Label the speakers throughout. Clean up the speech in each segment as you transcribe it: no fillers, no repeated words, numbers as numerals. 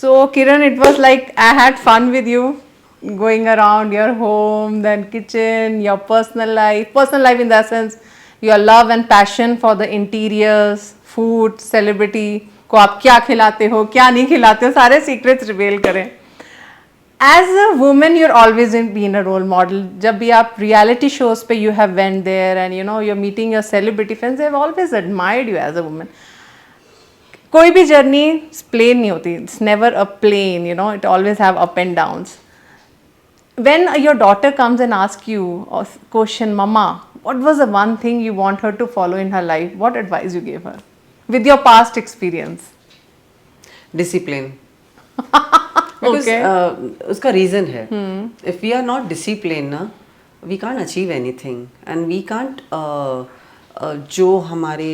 Speaker 1: So Kiran, it was like I had fun with you, going around your home, then kitchen, your personal life in that sense, your love and passion for the interiors, food, celebrity को आप क्या खिलाते हो, क्या नहीं खिलाते हो, सारे सीक्रेट्स रिवील करें. As a woman, you're always been a role model. जब भी आप reality shows पे you have went there and you know you're meeting your celebrity friends, they've always admired you as a woman. कोई भी journey plane नहीं होती. It's never a plane, you know. It always have up and downs. When your daughter comes and asks you a question, Mama, what was the one thing you want her to follow in her life? What advice you gave her with your past experience?
Speaker 2: Discipline. Because उसका reason है. If we are not disciplined ना, we can't achieve anything and we can't जो हमारे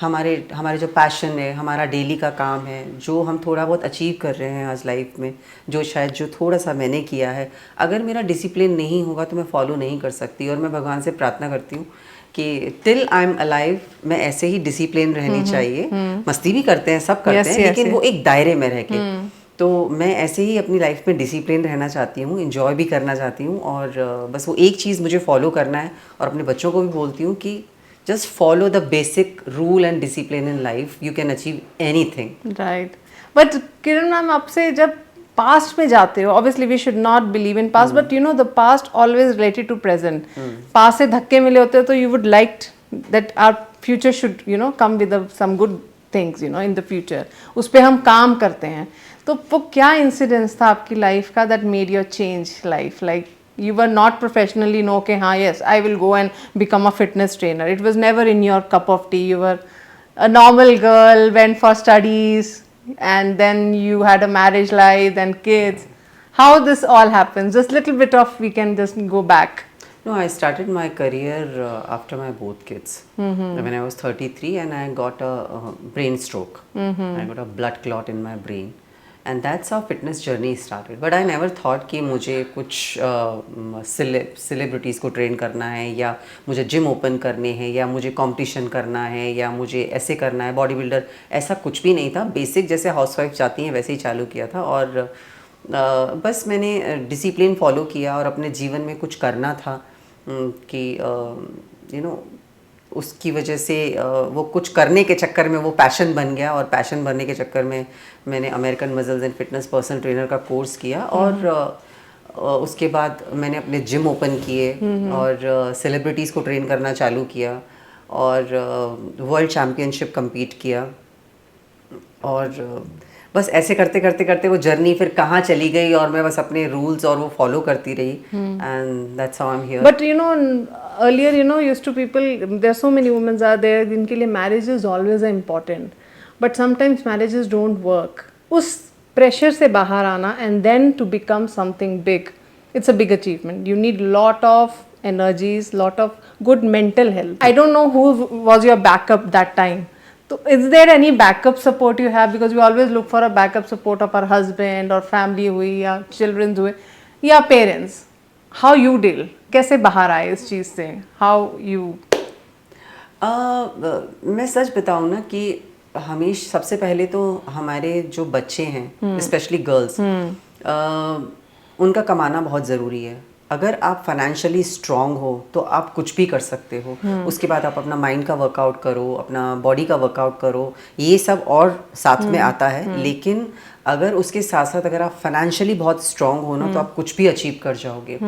Speaker 2: जो passion है, हमारा daily का काम है, जो हम थोड़ा बहुत अचीव कर रहे हैं आज लाइफ में, जो थोड़ा सा मैंने किया है, अगर मेरा डिसिप्लिन नहीं होगा तो मैं फॉलो नहीं कर सकती. और मैं भगवान से प्रार्थना करती हूँ कि टिल आई एम अलाइव मैं ऐसे ही डिसिप्लिन रहनी चाहिए. मस्ती भी करते हैं, सब करते हैं, लेकिन वो एक दायरे में रह के. तो मैं ऐसे ही अपनी लाइफ में डिसिप्लिन रहना चाहती हूँ, इंजॉय भी करना चाहती हूँ. और बस वो एक चीज़ मुझे फॉलो करना है. और अपने बच्चों को भी बोलती हूँ कि just follow the basic rule and discipline in life, you can achieve anything.
Speaker 1: Right. But Kiran ma'am, आपसे जब past में जाते हो, obviously we should not believe in past, but you know the past always related to present. Past से धक्के मिले होते हो तो you would like that our future should you know come with some good things you know in the future. उस पे हम काम करते हैं. तो वो क्या incidents था आपकी life का that made your change life? Like you were not professionally know कि हाँ yes I will go and become a fitness trainer. It was never in your cup of tea. You were a normal girl, went for studies and then you had a marriage life and kids. How this all happens? Just little bit of we can just go back.
Speaker 2: No, I started my career after my both kids. When I was 33 and I got a brain stroke. I got a blood clot in my brain. And that's how fitness journey started. But I never thought कि मुझे कुछ celebrities को train करना है, या मुझे gym open करने हैं, या मुझे कंपटीशन करना है, या मुझे ऐसे करना है, बॉडी बिल्डर. ऐसा कुछ भी नहीं था. बेसिक जैसे हाउसवाइफ चाहती हैं वैसे ही चालू किया था. और बस मैंने डिसिप्लिन फॉलो किया और अपने जीवन में कुछ करना था कि यू नो उसकी वजह से वो कुछ करने के चक्कर में वो पैशन बन गया. और पैशन बनने के चक्कर में मैंने American muscles and fitness personal trainer का कोर्स किया. और उसके बाद मैंने अपने जिम ओपन किए और सेलिब्रिटीज़ को ट्रेन करना चालू किया और वर्ल्ड चैम्पियनशिप compete किया. और बस ऐसे करते करते करते वो जर्नी फिर कहाँ चली गई और मैं बस अपने रूल्स और वो फॉलो करती रही. And that's how I am here.
Speaker 1: But you know earlier you know used to people there are so many women are there जिनके लिए marriage is always important. But sometimes marriages don't work. उस pressure से बाहर आना and then to become something big, it's a big achievement. You need lot of energies, lot of good mental health. I don't know who was your backup that time. So is there any backup support you have? Because we always look for a backup support of our husband or family हुई या children हुए या parents. How you deal? कैसे बाहर आए इस चीज़ से? How you?
Speaker 2: मैं सच बताऊँ ना कि हमेशा सबसे पहले तो हमारे जो बच्चे हैं स्पेशली गर्ल्स उनका कमाना बहुत ज़रूरी है. अगर आप फाइनेंशियली स्ट्रांग हो तो आप कुछ भी कर सकते हो. उसके बाद आप अपना माइंड का वर्कआउट करो, अपना बॉडी का वर्कआउट करो, ये सब और साथ में आता है. लेकिन अगर उसके साथ साथ अगर आप फाइनेंशियली बहुत स्ट्रांग हो ना तो आप कुछ भी अचीव कर जाओगे.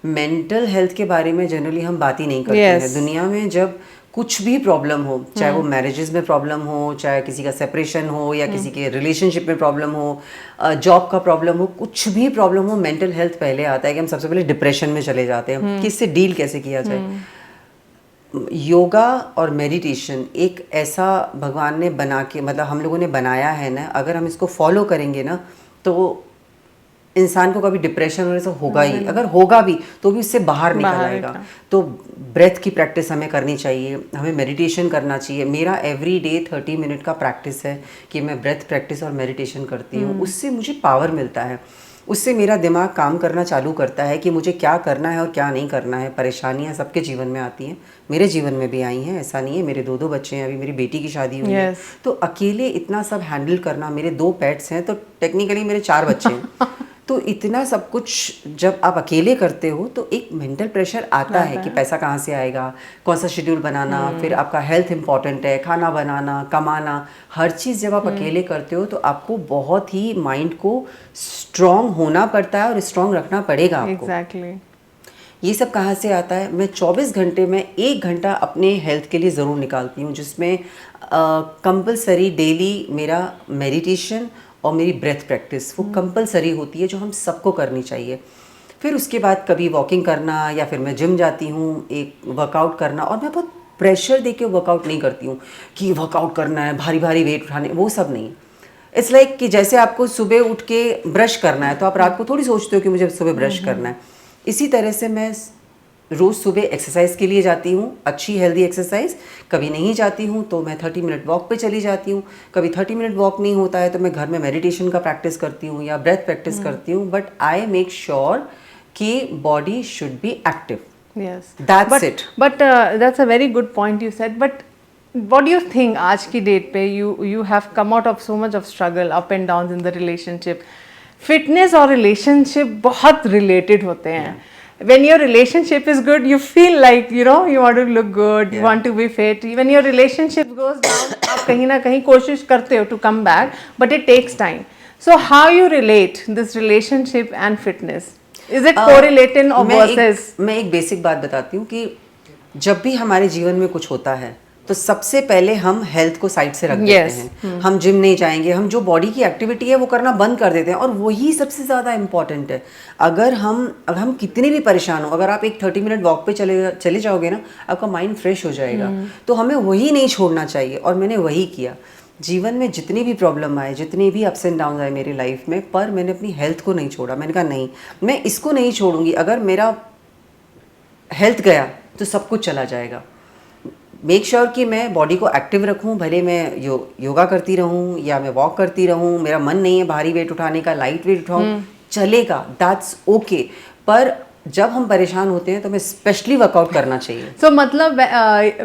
Speaker 2: मेंटल हेल्थ के बारे में जनरली हम बात ही नहीं करते हैं. दुनिया में जब कुछ भी प्रॉब्लम हो, चाहे वो मैरिजेस में प्रॉब्लम हो, चाहे किसी का सेपरेशन हो, या किसी के रिलेशनशिप में प्रॉब्लम हो, जॉब का प्रॉब्लम हो, कुछ भी प्रॉब्लम हो, मेंटल हेल्थ पहले आता है कि हम सबसे पहले डिप्रेशन में चले जाते हैं कि इससे डील कैसे किया जाए. योगा और मेडिटेशन एक ऐसा भगवान ने बना के मतलब हम लोगों ने बनाया है ना, अगर हम इसको फॉलो करेंगे ना तो इंसान को कभी डिप्रेशन होने से होगा ही. अगर होगा भी तो भी उससे बाहर निकल आएगा. तो ब्रेथ की प्रैक्टिस हमें करनी चाहिए, हमें मेडिटेशन करना चाहिए. मेरा एवरी डे 30 मिनट का प्रैक्टिस है कि मैं ब्रेथ प्रैक्टिस और मेडिटेशन करती हूँ. उससे मुझे पावर मिलता है. उससे मेरा दिमाग काम करना चालू करता है कि मुझे क्या करना है और क्या नहीं करना है। परेशानियां सबके जीवन में आती हैं, मेरे जीवन में भी आई हैं, ऐसा नहीं है। मेरे 2 बच्चे हैं, अभी मेरी बेटी की शादी हुई है,
Speaker 1: Yes.
Speaker 2: तो अकेले इतना सब हैंडल करना, मेरे 2 पेट्स हैं, तो टेक्निकली मेरे 4 बच्चे हैं तो इतना सब कुछ जब आप अकेले करते हो तो एक मेंटल प्रेशर आता है कि पैसा कहाँ से आएगा, कौन सा शेड्यूल बनाना, फिर आपका हेल्थ इंपॉर्टेंट है, खाना बनाना, कमाना, हर चीज़ जब आप अकेले करते हो तो आपको बहुत ही माइंड को स्ट्रांग होना पड़ता है और स्ट्रांग रखना पड़ेगा आपको।
Speaker 1: Exactly.
Speaker 2: ये सब कहाँ से आता है? मैं 24 घंटे में 1 घंटा अपने हेल्थ के लिए ज़रूर निकालती हूँ, जिसमें कंपलसरी डेली मेरा मेडिटेशन और मेरी ब्रेथ प्रैक्टिस वो कंपलसरी होती है, जो हम सबको करनी चाहिए। फिर उसके बाद कभी वॉकिंग करना या फिर मैं जिम जाती हूँ, एक वर्कआउट करना। और मैं बहुत प्रेशर दे के वर्कआउट नहीं करती हूँ कि वर्कआउट करना है, भारी भारी वेट उठाने, वो सब नहीं। इट्स लाइक कि जैसे आपको सुबह उठ के ब्रश करना है तो आप रात को थोड़ी सोचते हो कि मुझे सुबह ब्रश करना है। इसी तरह से मैं रोज़ सुबह एक्सरसाइज के लिए जाती हूँ, अच्छी हेल्दी एक्सरसाइज। कभी नहीं जाती हूँ तो मैं 30 मिनट वॉक पे चली जाती हूँ। कभी 30 मिनट वॉक नहीं होता है तो मैं घर में मेडिटेशन का प्रैक्टिस करती हूँ या ब्रेथ प्रैक्टिस करती हूँ। बट आई मेक श्योर कि body should be active.
Speaker 1: Yes.
Speaker 2: That's it.
Speaker 1: But that's a very good point you said. But what do you think? आज की डेट पे you have come out of so much of struggle, up and downs in the relationship. Fitness और relationship बहुत related होते हैं. When your relationship is good, you feel like you want to look good, you want to be fit. When your relationship goes down, आप कहीं ना कहीं कोशिश करते हो to come back, but it takes time. So how you relate this relationship and fitness? Is it correlated or versus?
Speaker 2: मैं एक basic बात बताती हूँ कि जब भी हमारे जीवन में कुछ होता है तो सबसे पहले हम हेल्थ को साइड से रख देते हैं। हम जिम नहीं जाएंगे, हम जो बॉडी की एक्टिविटी है वो करना बंद कर देते हैं, और वही सबसे ज़्यादा इम्पॉर्टेंट है। अगर हम कितने भी परेशान हो, अगर आप एक 30 मिनट वॉक पे चले जाओगे ना, आपका माइंड फ्रेश हो जाएगा। तो हमें वही नहीं छोड़ना चाहिए, और मैंने वही किया। जीवन में जितनी भी प्रॉब्लम आए, जितने भी अप्स एंड डाउन आए मेरी लाइफ में, पर मैंने अपनी हेल्थ को नहीं छोड़ा। मैंने कहा नहीं, मैं इसको नहीं छोड़ूंगी। अगर मेरा हेल्थ गया तो सब कुछ चला जाएगा। मेक श्योर कि मैं बॉडी को एक्टिव रखूं, भले मैं योगा करती रहूं या मैं वॉक करती रहूं। मेरा मन नहीं है भारी वेट उठाने का, लाइट वेट उठाऊं, चलेगा, दैट्स ओके। पर जब हम परेशान होते हैं तो हमें स्पेशली वर्कआउट करना चाहिए।
Speaker 1: So मतलब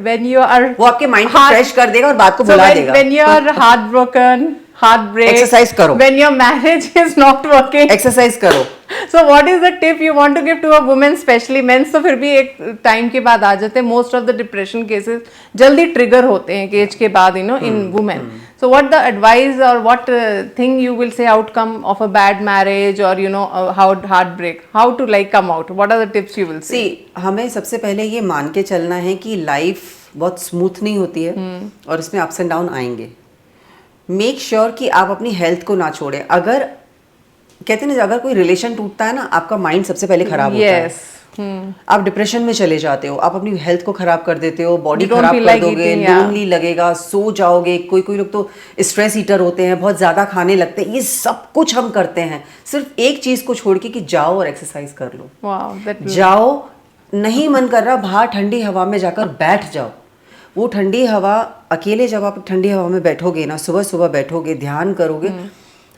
Speaker 1: when you are
Speaker 2: वो आपके माइंड को फ्रेश कर देगा और बात को भुला देगा।
Speaker 1: when you are heartbroken, heartbreak,
Speaker 2: exercise करो।
Speaker 1: when your marriage is not working,
Speaker 2: exercise करो।
Speaker 1: so what is the tip you want to give to a woman, especially men? तो फिर भी एक टाइम के बाद आ जाते हैं। Most of the depression cases जल्दी ट्रिगर होते हैं एज के बाद, in women. So what the advice or what thing you will say outcome of a bad marriage or how heartbreak, how to like come out? What are the tips you will say?
Speaker 2: हमें सबसे पहले ये मान के चलना है कि life बहुत स्मूथ नहीं होती है, और इसमें अप्स एंड डाउन आएंगे। मेक श्योर कि आप अपनी हेल्थ को ना छोड़ें। अगर कहते हैं ना, अगर कोई रिलेशन टूटता है ना, आपका माइंड सबसे पहले खराब होता है। आप डिप्रेशन में चले जाते हो, आप अपनी हेल्थ को खराब कर देते हो, बॉडी खराब कर दोगे, लोनली लगेगा, सो जाओगे। कोई लोग तो स्ट्रेस ईटर होते हैं, बहुत ज़्यादा खाने लगते हैं। ये सब कुछ हम करते हैं सिर्फ एक चीज़ को छोड़ के कि जाओ और एक्सरसाइज कर लो। जाओ, नहीं मन कर रहा, बाहर ठंडी हवा में जाकर बैठ जाओ। वो ठंडी हवा, अकेले जब आप ठंडी हवा में बैठोगे ना, सुबह सुबह बैठोगे, ध्यान करोगे,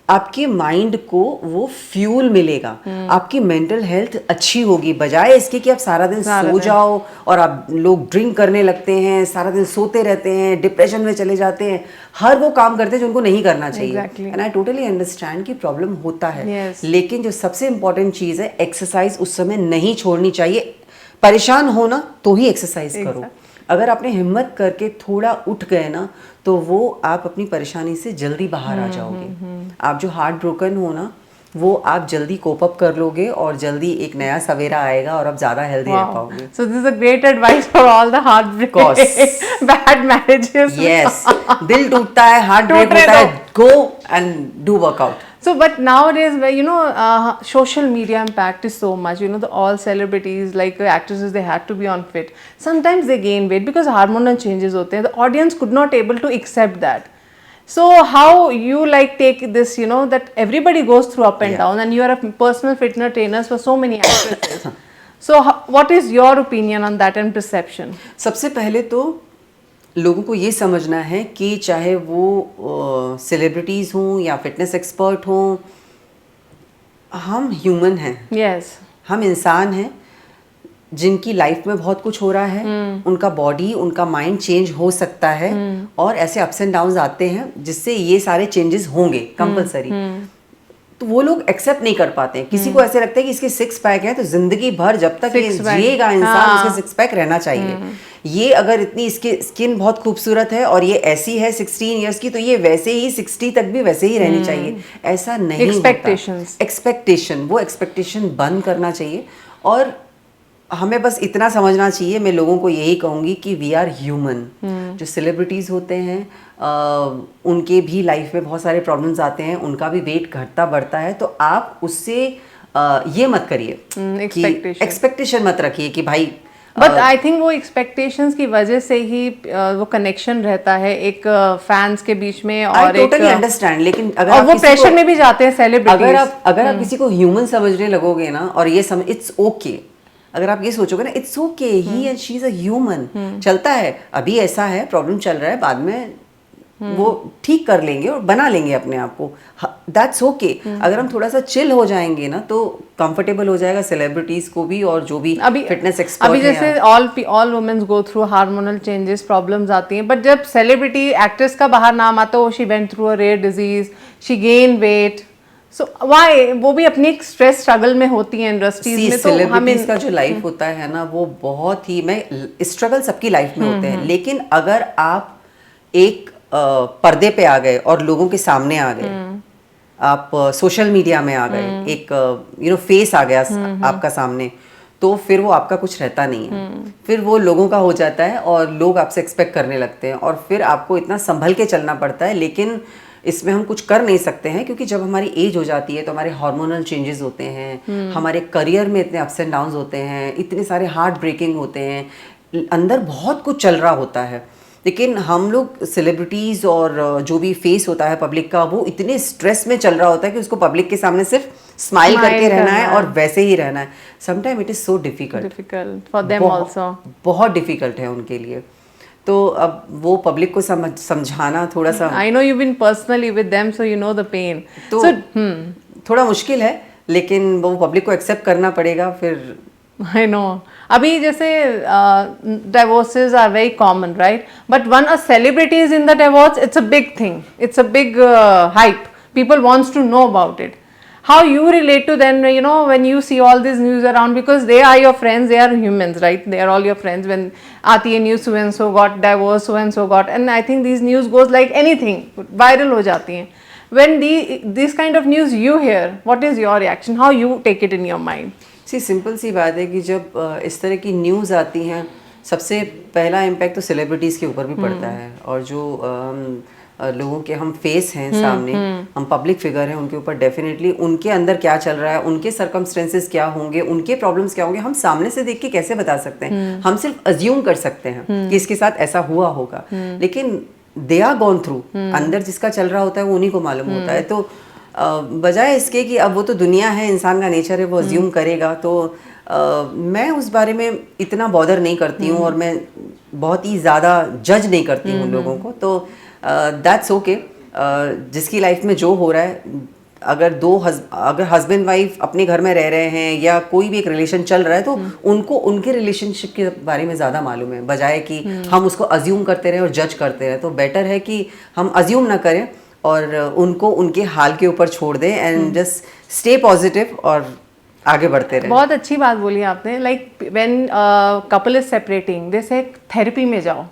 Speaker 2: आपके माइंड को वो फ्यूल मिलेगा। आपकी मेंटल हेल्थ अच्छी होगी, बजाय इसके कि आप सारा दिन सो जाओ। और आप लोग ड्रिंक करने लगते हैं, सारा दिन सोते रहते हैं, डिप्रेशन में चले जाते हैं, हर वो काम करते हैं जो उनको नहीं करना चाहिए। एंड आई टोटली अंडरस्टैंड कि प्रॉब्लम होता है, लेकिन जो सबसे इंपॉर्टेंट चीज़ है, एक्सरसाइज उस समय नहीं छोड़नी चाहिए। परेशान हो ना तो ही एक्सरसाइज करो। अगर आपने हिम्मत करके थोड़ा उठ गए ना, तो वो आप अपनी परेशानी से जल्दी बाहर आ जाओगे। आप जो हार्ट ब्रोकन हो ना, वो आप जल्दी कोप अप कर लोगे और जल्दी एक नया सवेरा आएगा और आप ज्यादा हेल्दी रह पाओगे।
Speaker 1: So this is a great advice for all the heartbreak, bad marriages.
Speaker 2: Yes, दिल टूटता है, हार्ट ब्रेक होता है, go and do workout.
Speaker 1: So, but nowadays, where social media impact is so much. All celebrities, like actresses, they had to be on fit. Sometimes they gain weight because hormonal changes होते हैं. The audience could not able to accept that. So, how you like take this? That everybody goes through up and down, and you are a personal fitness trainer for so many actresses. So, what is your opinion on that and perception?
Speaker 2: सबसे पहले तो लोगों को ये समझना है कि चाहे वो सेलिब्रिटीज़ हों या फिटनेस एक्सपर्ट हों, हम ह्यूमन हैं,
Speaker 1: yes
Speaker 2: हम इंसान हैं जिनकी लाइफ में बहुत कुछ हो रहा है, उनका बॉडी उनका माइंड चेंज हो सकता है, और ऐसे अप्स एंड डाउन्स आते हैं जिससे ये सारे चेंजेस होंगे कंपलसरी। तो वो लोग एक्सेप्ट नहीं कर पाते हैं। किसी को ऐसे लगता है कि इसके 6 पैक है तो जिंदगी भर जब तक ये
Speaker 1: Six pack,
Speaker 2: जिएगा इंसान
Speaker 1: हाँ।
Speaker 2: उसके 6 पैक रहना चाहिए। ये अगर इतनी इसकी स्किन बहुत खूबसूरत है और ये ऐसी है 16 इयर्स की, तो ये वैसे ही 60 तक भी वैसे ही रहनी चाहिए। ऐसा नहीं
Speaker 1: Expectations.
Speaker 2: एक्सपेक्टेशन, वो एक्सपेक्टेशन बंद करना चाहिए। और हमें बस इतना समझना चाहिए, मैं लोगों को यही कहूँगी कि वी आर ह्यूमन। जो सेलिब्रिटीज़ होते हैं उनके भी लाइफ में बहुत सारे प्रॉब्लम्स आते हैं, उनका भी वेट घटता बढ़ता है। तो आप उससे ये मत करिए कि एक्सपेक्टेशन मत रखिए कि भाई,
Speaker 1: बट आई थिंक वो एक्सपेक्टेशंस की वजह से ही वो कनेक्शन रहता है एक फैंस के बीच में,
Speaker 2: आई
Speaker 1: और
Speaker 2: टोटली
Speaker 1: एक
Speaker 2: अंडरस्टैंड। लेकिन अगर
Speaker 1: और
Speaker 2: आप
Speaker 1: वो
Speaker 2: किसी
Speaker 1: प्रेशर
Speaker 2: को-
Speaker 1: में भी जाते हैं सेलिब्रिटीज।
Speaker 2: अगर आप किसी को ह्यूमन समझने लगोगे ना, और ये समझ इट्स ओके, अगर आप ये सोचोगे ना it's okay, he and she is a human, चलता है, अभी ऐसा है, प्रॉब्लम चल रहा है, बाद में वो ठीक कर लेंगे और बना लेंगे अपने आप को, दैट्स ओके। अगर हम थोड़ा सा चिल हो जाएंगे ना तो कंफर्टेबल हो जाएगा सेलिब्रिटीज को भी, और जो भी फिटनेस एक्सपर्ट
Speaker 1: अभी जैसे all women's go through hormonal changes, problems आती हैं, बट जब सेलिब्रिटी एक्ट्रेस का बाहर नाम आता है, she went through a rare disease, she gain weight, so why, वो भी अपनी एक स्ट्रेस स्ट्रगल में होती है इंडस्ट्रीज में। तो
Speaker 2: सेलिब्रिटीज का जो लाइफ होता है ना, वो बहुत ही, मैं स्ट्रगल सबकी लाइफ में होते हैं, लेकिन अगर आप एक पर्दे पे आ गए और लोगों के सामने आ गए, आप सोशल मीडिया में आ गए, एक फेस आ गया आपका सामने, तो फिर वो आपका कुछ रहता नहीं है, फिर वो लोगों का हो जाता है और लोग आपसे एक्सपेक्ट करने लगते हैं, और फिर आपको इतना संभल के चलना पड़ता है। लेकिन इसमें हम कुछ कर नहीं सकते हैं, क्योंकि जब हमारी एज हो जाती है तो हमारे हार्मोनल चेंजेस होते हैं, हमारे करियर में इतने अप्स एंड डाउन्स होते हैं, इतने सारे हार्ट ब्रेकिंग होते हैं, अंदर बहुत कुछ चल रहा होता है। लेकिन हम लोग सेलिब्रिटीज़ और जो भी फेस होता है पब्लिक का, वो इतने स्ट्रेस में चल रहा होता है कि उसको पब्लिक के सामने सिर्फ स्माइल करके रहना है और वैसे ही रहना है। Sometime it is so difficult
Speaker 1: for them also,
Speaker 2: बहुत डिफिकल्ट है उनके लिए। तो अब वो पब्लिक को समझाना थोड़ा सा,
Speaker 1: I know you been personally with them, so you know the pain,
Speaker 2: तो थोड़ा मुश्किल है, लेकिन वो पब्लिक को एक्सेप्ट करना पड़ेगा फिर।
Speaker 1: I know. अभी जैसे divorces are very common, right? But when a celebrity is in the divorce, it's a big thing. It's a big hype. People wants to know about it. How you relate to them, you know, when you see all this news around, because they are your friends, they are humans, right? They are all your friends. When aati hai news, so and so got divorced, so and so got, and I think these news goes like anything, viral ho jati hain. When this kind of news you hear, what is your reaction? How you take it in your mind?
Speaker 2: Simple सी बात है कि जब इस तरह की news आती हैं, सबसे पहला इम्पैक्ट तो सेलिब्रिटीज़ के ऊपर भी पड़ता है, और जो लोगों के हम फेस हैं सामने, हम पब्लिक फिगर हैं, उनके ऊपर डेफिनेटली उनके अंदर क्या चल रहा है, उनके सर्कमस्टेंसेस क्या होंगे, उनके प्रॉब्लम्स क्या होंगे, हम सामने से देख के कैसे बता सकते हैं? हम सिर्फ अज्यूम कर सकते हैं कि इसके साथ ऐसा हुआ होगा, लेकिन दे आर गॉन थ्रू, अंदर जिसका चल रहा होता है वो उन्हीं को मालूम होता है। तो बजाय इसके कि अब वो तो दुनिया है, इंसान का नेचर है, वो अज्यूम करेगा, तो मैं उस बारे में इतना बॉदर नहीं करती हूँ, और मैं बहुत ही ज़्यादा जज नहीं करती हूँ लोगों को। तो दैट्स ओके, जिसकी लाइफ में जो हो रहा है, अगर हस्बैंड वाइफ अपने घर में रह रहे हैं या कोई भी एक रिलेशन चल रहा है, तो उनको उनके रिलेशनशिप के बारे में ज़्यादा मालूम है, बजाय कि हम उसको अज्यूम करते रहें और जज करते रहें। तो बेटर है कि हम अज्यूम ना करें और उनको उनके हाल के ऊपर छोड़ दें, एंड जस्ट स्टे पॉजिटिव और आगे बढ़ते रहें।
Speaker 1: बहुत अच्छी बात बोली आपने। Like when couple is separating, they say therapy में जाओ,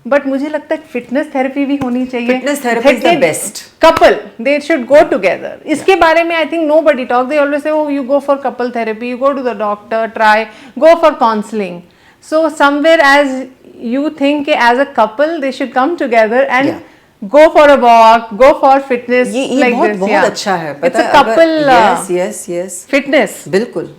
Speaker 1: बट मुझे लगता है फिटनेस थेरेपी भी होनी चाहिए।
Speaker 2: Fitness therapy is the best.
Speaker 1: Couple they should go together. इसके बारे में I think nobody talk, they always say you go for couple therapy, you go to the doctor, try go for counselling. So somewhere as you think as a couple they should come together and go for a walk, go for fitness.
Speaker 2: ये
Speaker 1: like
Speaker 2: बहुत
Speaker 1: this,
Speaker 2: बहुत अच्छा है,
Speaker 1: पता है? It's a couple
Speaker 2: yes
Speaker 1: fitness.
Speaker 2: बिल्कुल,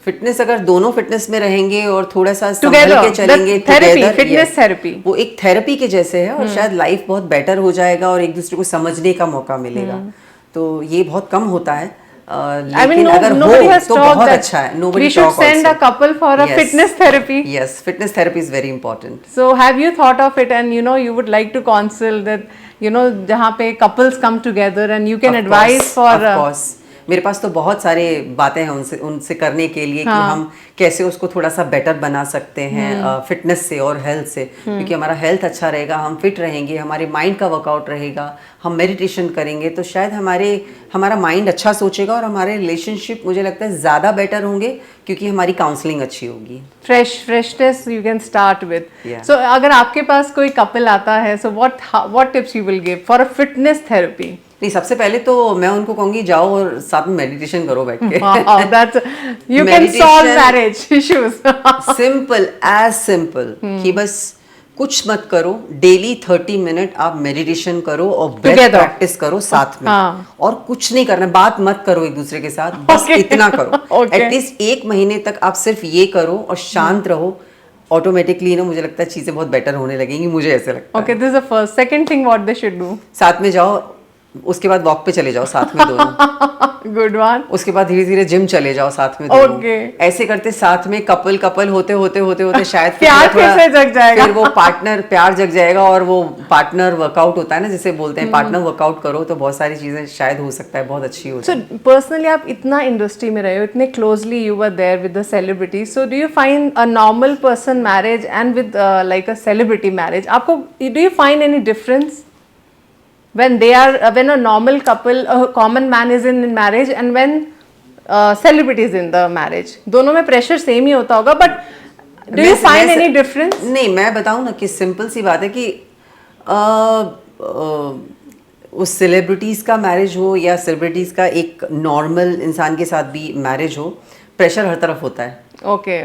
Speaker 2: fitness अगर दोनों फिटनेस में रहेंगे और थोड़ा सा संभल के चलेंगे,
Speaker 1: थेरेपी, फिटनेस थेरेपी,
Speaker 2: वो एक थेरेपी के जैसे है, और शायद लाइफ बहुत बेटर हो जाएगा और एक दूसरे को समझने का मौका मिलेगा। तो ये बहुत कम होता है, लेकिन अगर हो तो बहुत अच्छा है। Nobody
Speaker 1: we should
Speaker 2: talk
Speaker 1: send
Speaker 2: also.
Speaker 1: a couple for a fitness therapy.
Speaker 2: Yes, fitness therapy is very important.
Speaker 1: So have you thought of it, and you would like to counsel that, जहाँ पे couples come together and you can advise for
Speaker 2: of course. मेरे पास तो बहुत सारे बातें हैं उनसे उनसे करने के लिए कि हम कैसे उसको थोड़ा सा बेटर बना सकते हैं फिटनेस से और हेल्थ से, क्योंकि हमारा हेल्थ अच्छा रहेगा, हम फिट रहेंगे, हमारे माइंड का वर्कआउट रहेगा, हम मेडिटेशन करेंगे तो शायद हमारा माइंड अच्छा सोचेगा और हमारे रिलेशनशिप मुझे लगता है ज़्यादा बेटर होंगे क्योंकि हमारी काउंसलिंग अच्छी होगी।
Speaker 1: Freshness you can start with.
Speaker 2: Yeah.
Speaker 1: सो अगर आपके पास कोई कपल आता है, so what tips you will give for a fitness therapy?
Speaker 2: नहीं, सबसे पहले तो मैं उनको कहूंगी जाओ और साथ में मेडिटेशन करो बैठ के।
Speaker 1: Wow, that's you can solve marriage issues.
Speaker 2: Simple कि बस कुछ मत करो, डेली 30 मिनट आप मेडिटेशन करो और ब्रेथ
Speaker 1: Together.
Speaker 2: प्रैक्टिस करो साथ में।
Speaker 1: हाँ।
Speaker 2: और कुछ नहीं करना, बात मत करो एक दूसरे के साथ, बस
Speaker 1: Okay.
Speaker 2: इतना करो।
Speaker 1: Okay.
Speaker 2: एटलीस्ट 1 महीने तक आप सिर्फ ये करो और शांत रहो, ऑटोमेटिकली ना मुझे लगता है चीजें बहुत बेटर होने लगेंगी, मुझे ऐसे लगता
Speaker 1: Okay, this is the first. Second thing, what they should do?
Speaker 2: है। साथ में जाओ, उसके बाद वॉक पे चले जाओ साथ में दोनों।
Speaker 1: Good one.
Speaker 2: उसके बाद धीरे धीरे जिम चले जाओ साथ में दोनों।
Speaker 1: Okay.
Speaker 2: ऐसे करते साथ में कपल होते शायद फिर
Speaker 1: प्यार
Speaker 2: थोड़ा-
Speaker 1: कैसे जग जाएगा?
Speaker 2: फिर वो पार्टनर प्यार जग जाएगा और वो पार्टनर वर्कआउट होता है ना, जिसे बोलते हैं पार्टनर वर्कआउट करो तो बहुत सारी चीजें शायद हो सकता है बहुत अच्छी हो
Speaker 1: So
Speaker 2: जाए।
Speaker 1: personally, आप इतना इंडस्ट्री में रहे हो, इतने closely you were there with the celebrities. So do you find a normal person marriage and with like a celebrity marriage, आपको do you find any difference when they are when a normal couple, a common man is in marriage and when celebrities in the marriage? दोनों में pressure same ही होता होगा, but do you find any difference?
Speaker 2: नहीं, मैं बताऊं ना कि simple सी बात है कि उस सेलिब्रिटीज का मैरिज हो या सेलिब्रिटीज का एक नॉर्मल इंसान के साथ भी मैरिज हो, प्रेशर हर तरफ होता है।
Speaker 1: Okay.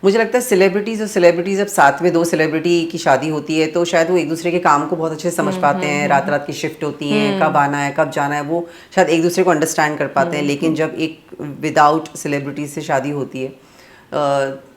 Speaker 2: मुझे लगता है सेलिब्रिटीज अब साथ में 2 सेलिब्रिटी की शादी होती है तो शायद वो एक दूसरे के काम को बहुत अच्छे से समझ पाते हैं, रात रात की शिफ्ट होती है, कब आना है कब जाना है, वो शायद एक दूसरे को अंडरस्टैंड कर पाते हैं। लेकिन जब एक विदाउट सेलिब्रिटी से शादी होती है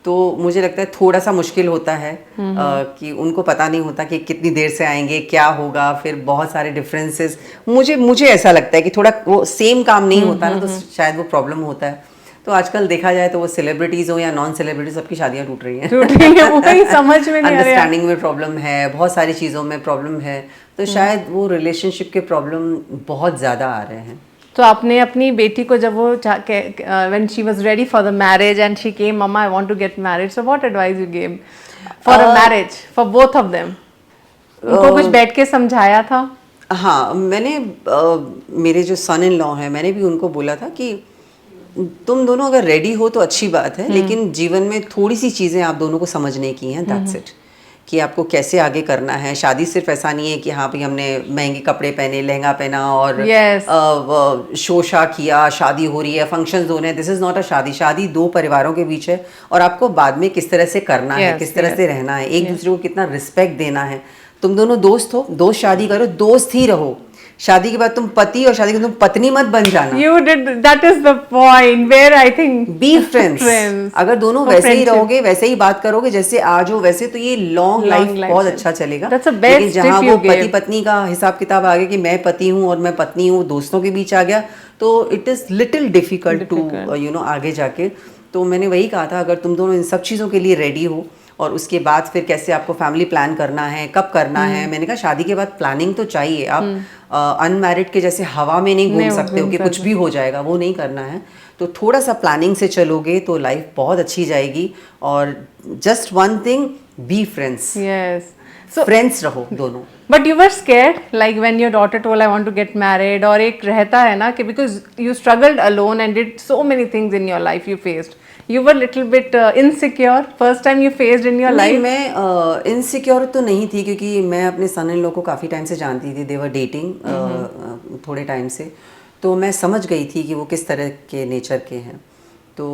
Speaker 2: तो मुझे लगता है थोड़ा सा मुश्किल होता है कि उनको पता नहीं होता कि कितनी देर से आएंगे, क्या होगा, फिर बहुत सारे डिफरेंसेस। मुझे ऐसा लगता है कि थोड़ा वो सेम काम नहीं होता ना, तो शायद वो प्रॉब्लम होता है। तो आजकल देखा जाए तो वो सेलिब्रिटीज हो या नॉन सेलिब्रिटीज, सबकी शादियां टूट रही हैं।
Speaker 1: वही समझ में नहीं आ रहा।
Speaker 2: अंडरस्टैंडिंग में प्रॉब्लम है, बहुत सारी चीज़ों में प्रॉब्लम है, तो शायद वो रिलेशनशिप के प्रॉब्लम बहुत ज़्यादा आ रहे हैं।
Speaker 1: तो आपने अपनी बेटी को जब वो when she was ready for the marriage and she came, Mama, I want to get married. So what advice you gave for a marriage for both of them? उनको कुछ बैठ के समझाया था?
Speaker 2: हाँ, मैंने मेरे जो सन इन लॉ हैं, मैंने भी उनको बोला था कि तुम दोनों अगर रेडी हो तो अच्छी बात है, लेकिन जीवन में थोड़ी सी चीज़ें आप दोनों को समझने की हैं, दैट्स इट, कि आपको कैसे आगे करना है। शादी सिर्फ ऐसा नहीं है कि हाँ भाई हमने महंगे कपड़े पहने, लहंगा पहना और शोशा किया, शादी हो रही है, फंक्शंस हो रहे हैं। दिस इज़ नॉट अ शादी। शादी 2 परिवारों के बीच है और आपको बाद में किस तरह से करना है, किस तरह से रहना है, एक दूसरे को कितना रिस्पेक्ट देना है। तुम दोनों दोस्त हो, दोस्त शादी करो, दोस्त ही रहो। शादी के बाद तुम पति और शादी के तुम पत्नी मत बन जाना।
Speaker 1: You did, that is the point where I think
Speaker 2: be friends. अगर दोनों वैसे ही रहोगे, वैसे ही बात करोगे जैसे आज हो वैसे, तो ये लॉन्ग लाइफ बहुत अच्छा चलेगा। लेकिन जहाँ वो पति पत्नी का हिसाब किताब आ गया कि मैं पति हूँ और मैं पत्नी हूँ, दोस्तों के बीच आ गया, तो it is little difficult to आगे जाके। तो मैंने वही कहा था, अगर तुम दोनों इन सब चीज़ों के लिए रेडी हो और उसके बाद फिर कैसे आपको फैमिली प्लान करना है, कब करना है। मैंने कहा शादी के बाद प्लानिंग तो चाहिए। आप अनमैरिड के जैसे हवा में नहीं घूम सकते हो कि कुछ भी हो जाएगा, वो नहीं करना है। तो थोड़ा सा प्लानिंग से चलोगे तो लाइफ बहुत अच्छी जाएगी। और just one thing, be friends.
Speaker 1: yes,
Speaker 2: so friends रहो दोनों।
Speaker 1: But you were scared, like when your daughter told I want to get married, और एक रहता है ना कि because you struggled alone and did so many things in your life you faced. You were little bit insecure first time you faced in your life?
Speaker 2: मैं insecure तो नहीं थी, क्योंकि मैं अपने सन इन लॉ को काफ़ी टाइम से जानती थी। दे वर डेटिंग थोड़े टाइम से, तो मैं समझ गई थी कि वो किस तरह के नेचर के हैं। तो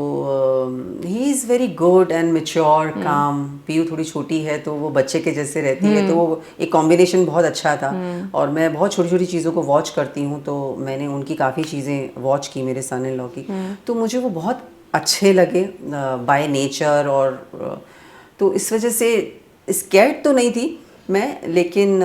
Speaker 2: he is very good and mature, काम। पीयू थोड़ी छोटी है तो वो बच्चे के जैसे रहती है, तो वो एक कॉम्बिनेशन बहुत अच्छा था। और मैं बहुत छोटी छोटी चीज़ों को वॉच करती हूँ, तो मैंने उनकी काफ़ी चीज़ें वॉच की, मेरे सन इन लॉ की। तो मुझे वो बहुत अच्छे लगे बाय नेचर। और तो इस वजह से स्कैर्ड तो नहीं थी मैं, लेकिन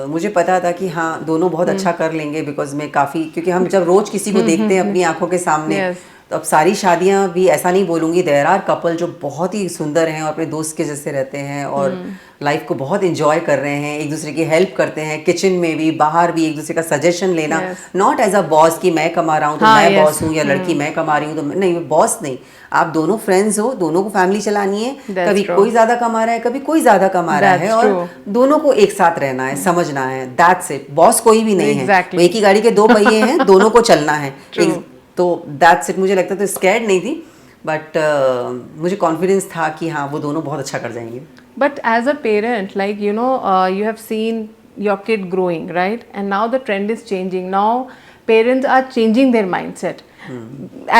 Speaker 2: मुझे पता था कि हाँ दोनों बहुत अच्छा कर लेंगे। बिकॉज मैं काफ़ी, क्योंकि हम जब रोज़ किसी को देखते हैं अपनी आंखों के सामने, तो अब सारी शादियां भी ऐसा नहीं बोलूँगी, देयर आर कपल जो बहुत ही सुंदर हैं और अपने दोस्त के जैसे रहते हैं और लाइफ को बहुत इंजॉय कर रहे हैं, एक दूसरे की हेल्प करते हैं, किचन में भी बाहर भी एक दूसरे का सजेशन लेना, नॉट एज अ बॉस कि मैं कमा रहा हूँ तो मैं बॉस हूँ, या लड़की मैं कमा रही हूँ तो नहीं, बॉस नहीं, आप दोनों फ्रेंड्स हो, दोनों को फैमिली चलानी है, कभी कोई ज्यादा कमा रहा है, कभी कोई ज्यादा कमा रहा है, और दोनों को एक साथ रहना है, समझना है, दैट्स इट। बॉस कोई भी नहीं है, एक ही गाड़ी के दो पहिए हैं, दोनों को चलना है, तो दैट्स इट। मुझे लगता था स्कैर्ड नहीं थी, बट मुझे कॉन्फिडेंस था कि हाँ वो दोनों बहुत अच्छा कर जाएंगे।
Speaker 1: But as a parent, like you have seen your kid growing, right? And now the trend is changing. Now parents are changing their mindset.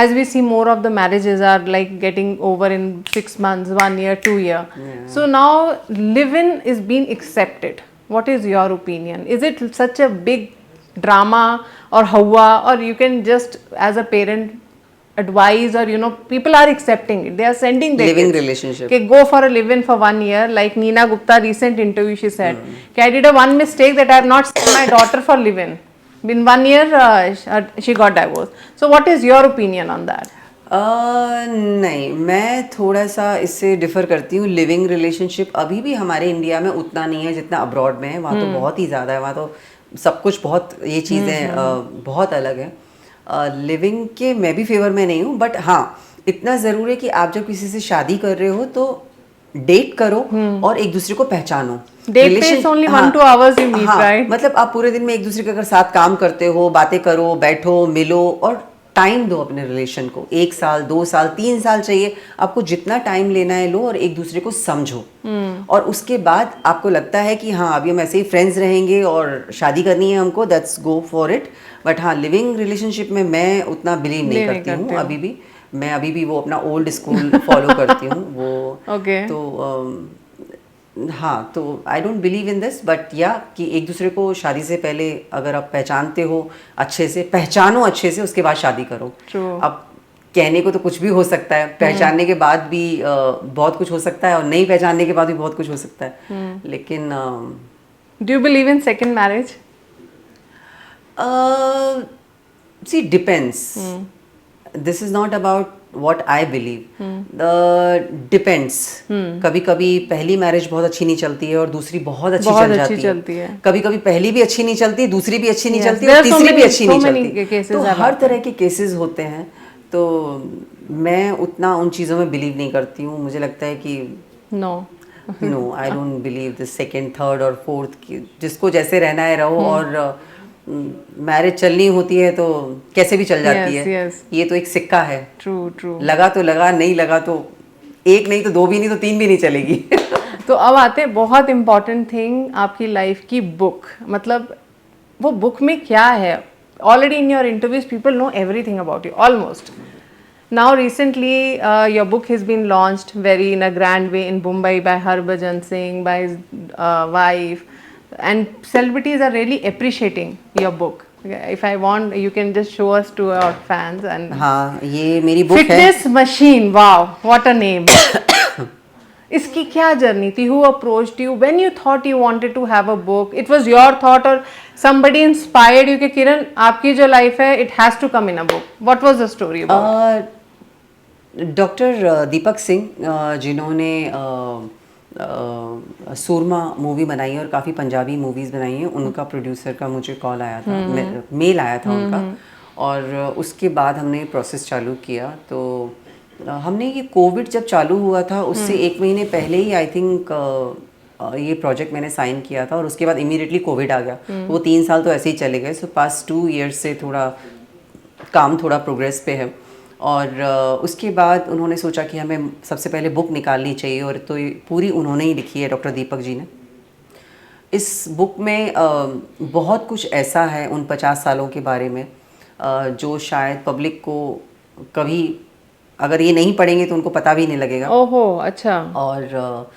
Speaker 1: As we see, more of the marriages are like getting over in 6 months, 1 year, 2 year. So now live-in is being accepted. What is your opinion? Is it such a big drama or hawa, or you can just as a parent advise, or people are accepting it, they are sending their
Speaker 2: living
Speaker 1: kids,
Speaker 2: relationship,
Speaker 1: okay, go for a live-in for 1 year. Like Neena Gupta recent interview, she said, okay, I did a one mistake that I have not sent my daughter for live-in. In 1 year she got divorced. So what is your opinion on that?
Speaker 2: नहीं, मैं थोड़ा सा इससे differ करती हूँ। Living relationship अभी भी हमारे इंडिया में उतना नहीं है जितना अब्रॉड में है, वहाँ तो बहुत ही ज़्यादा है, वहाँ तो सब कुछ बहुत, ये चीज़ें बहुत अलग है। लिविंग के मैं भी फेवर में नहीं हूँ, बट हाँ इतना ज़रूर है कि आप जब किसी से शादी कर रहे हो तो डेट करो और एक दूसरे को पहचानो।
Speaker 1: डेट पे it's only 1-2 hours you meet, right?
Speaker 2: मतलब आप पूरे दिन में एक दूसरे के अगर साथ काम करते हो, बातें करो, बैठो, मिलो और टाइम दो अपने रिलेशन को। 1 साल, 2 साल, 3 साल चाहिए, आपको जितना टाइम लेना है लो और एक दूसरे को समझो। और उसके बाद आपको लगता है कि हाँ अभी हम ऐसे ही फ्रेंड्स रहेंगे और शादी करनी है हमको, that's go for it. But हाँ लिविंग रिलेशनशिप में मैं उतना बिलीव नहीं करती हूँ अभी भी। मैं अभी भी वो अपना ओल्ड स्कूल फॉलो करती हूँ वो। तो हाँ, तो आई don't believe in this, but या कि एक दूसरे को शादी से पहले अगर आप पहचानते हो अच्छे से, पहचानो अच्छे से, उसके बाद शादी करो। अब कहने को तो कुछ भी हो सकता है, पहचानने के बाद भी बहुत कुछ हो सकता है, और नहीं पहचानने के बाद भी बहुत कुछ हो सकता है, लेकिन
Speaker 1: do you believe in second marriage?
Speaker 2: see, depends. This is not about what I believe. Depends. कभी कभी पहली मैरिज बहुत अच्छी नहीं चलती है और दूसरी बहुत अच्छी चल जाती है। कभी कभी पहली भी अच्छी नहीं चलती, दूसरी भी अच्छी नहीं चलती और तीसरी भी अच्छी नहीं चलती। तो हर तरह के केसेस होते हैं। तो मैं उतना उन चीज़ों में बिलीव नहीं करती हूँ। मुझे लगता है कि no, I don't believe the second, third और फोर्थ। जिसको जैसे रहना है रहो, और मैरिज चलनी होती है तो कैसे भी चल जाती है। ये तो एक सिक्का है।
Speaker 1: ट्रू।
Speaker 2: लगा तो लगा, नहीं लगा तो एक नहीं तो दो भी नहीं तो तीन भी नहीं चलेगी।
Speaker 1: तो अब आते हैं बहुत इम्पॉर्टेंट थिंग आपकी लाइफ की, बुक। मतलब वो बुक में क्या है? Already in your interviews people know everything about you almost. Now recently your book has been launched very in a grand way in Mumbai by Harbhajan Singh, by his wife, and celebrities are really appreciating your book. If I want, you can just show us to our fans. And
Speaker 2: हाँ, ये मेरी book है।
Speaker 1: Fitness Machine, wow, what a name. इसकी क्या journey थी? Who approached you when you thought you wanted to have a book? It was your thought or somebody inspired you कि किरण आपकी जो लाइफ है it has to come in a book? What was the story about?
Speaker 2: Doctor Deepak Singh जिन्होंने Soorma movie बनाई है और काफ़ी Punjabi movies बनाई हैं, उनका प्रोड्यूसर का मुझे कॉल आया था, मेल आया था उनका, और उसके बाद हमने प्रोसेस चालू किया। तो हमने ये कोविड जब चालू हुआ था उससे 1 महीने पहले ही आई थिंक ये प्रोजेक्ट मैंने साइन किया था, और उसके बाद इमीडिएटली कोविड आ गया। वो 3 साल तो ऐसे ही चले गए। सो पास्ट 2 ईयर्स से थोड़ा काम थोड़ा प्रोग्रेस पे है। और उसके बाद उन्होंने सोचा कि हमें सबसे पहले बुक निकालनी चाहिए, और तो ये पूरी उन्होंने ही लिखी है, डॉक्टर दीपक जी ने। इस बुक में बहुत कुछ ऐसा है उन 50 सालों के बारे में जो शायद पब्लिक को कभी, अगर ये नहीं पढ़ेंगे तो उनको पता भी नहीं लगेगा।
Speaker 1: ओहो, अच्छा।
Speaker 2: और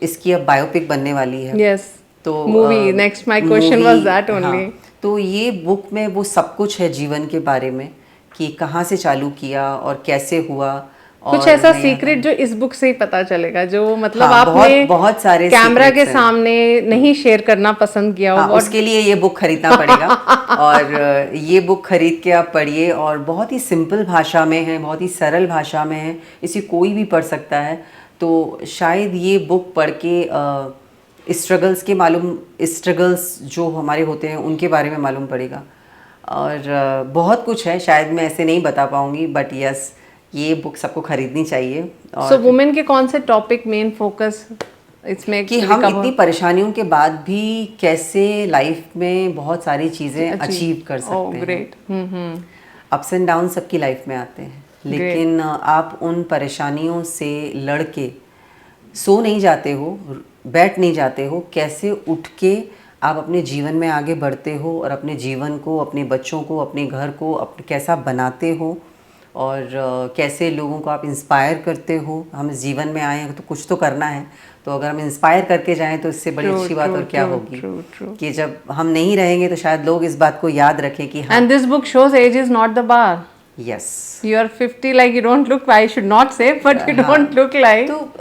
Speaker 2: इसकी अब बायोपिक बनने वाली है।
Speaker 1: यस,
Speaker 2: तो
Speaker 1: movie, next my question was that only.
Speaker 2: तो ये बुक में वो सब कुछ है जीवन के बारे में, कि कहाँ से चालू किया और कैसे हुआ,
Speaker 1: कुछ ऐसा सीक्रेट जो इस बुक से ही पता चलेगा, जो मतलब
Speaker 2: हाँ,
Speaker 1: आपने
Speaker 2: बहुत सारे
Speaker 1: कैमरा के
Speaker 2: secrets हैं।
Speaker 1: सामने नहीं शेयर करना पसंद किया हो?
Speaker 2: हाँ, उसके लिए ये बुक खरीदना पड़ेगा और ये बुक खरीद के आप पढ़िए, और बहुत ही सिंपल भाषा में है, बहुत ही सरल भाषा में है, इसे कोई भी पढ़ सकता है। तो शायद ये बुक पढ़ के स्ट्रगल्स जो हमारे होते हैं उनके बारे में मालूम पड़ेगा। और बहुत कुछ है, शायद मैं ऐसे नहीं बता पाऊंगी, बट यस, ये बुक सबको खरीदनी चाहिए।
Speaker 1: सो
Speaker 2: और
Speaker 1: वुमेन के कौन से टॉपिक मेन फोकस इसमें
Speaker 2: कि हम इतनी परेशानियों के बाद भी कैसे लाइफ में बहुत सारी चीज़ें अचीव कर सकते हैं।
Speaker 1: ग्रेट।
Speaker 2: अप्स एंड डाउन सबकी लाइफ में आते हैं, लेकिन आप उन परेशानियों से लड़ के सो नहीं जाते हो, बैठ नहीं जाते हो, कैसे उठ के आप अपने जीवन में आगे बढ़ते हो और अपने जीवन को, अपने बच्चों को, अपने घर को कैसा बनाते हो, और कैसे लोगों को आप इंस्पायर करते हो। हम इस जीवन में आए हैं तो कुछ तो करना है, तो अगर हम इंस्पायर करके जाएं तो इससे बड़ी अच्छी बात और क्या होगी। कि जब हम नहीं रहेंगे तो शायद लोग इस बात को याद रखें कि हाँ।
Speaker 1: And this book shows age is not the bar.
Speaker 2: Yes,
Speaker 1: you are 50 like you don't look, I should not say, but you don't look like.
Speaker 2: तो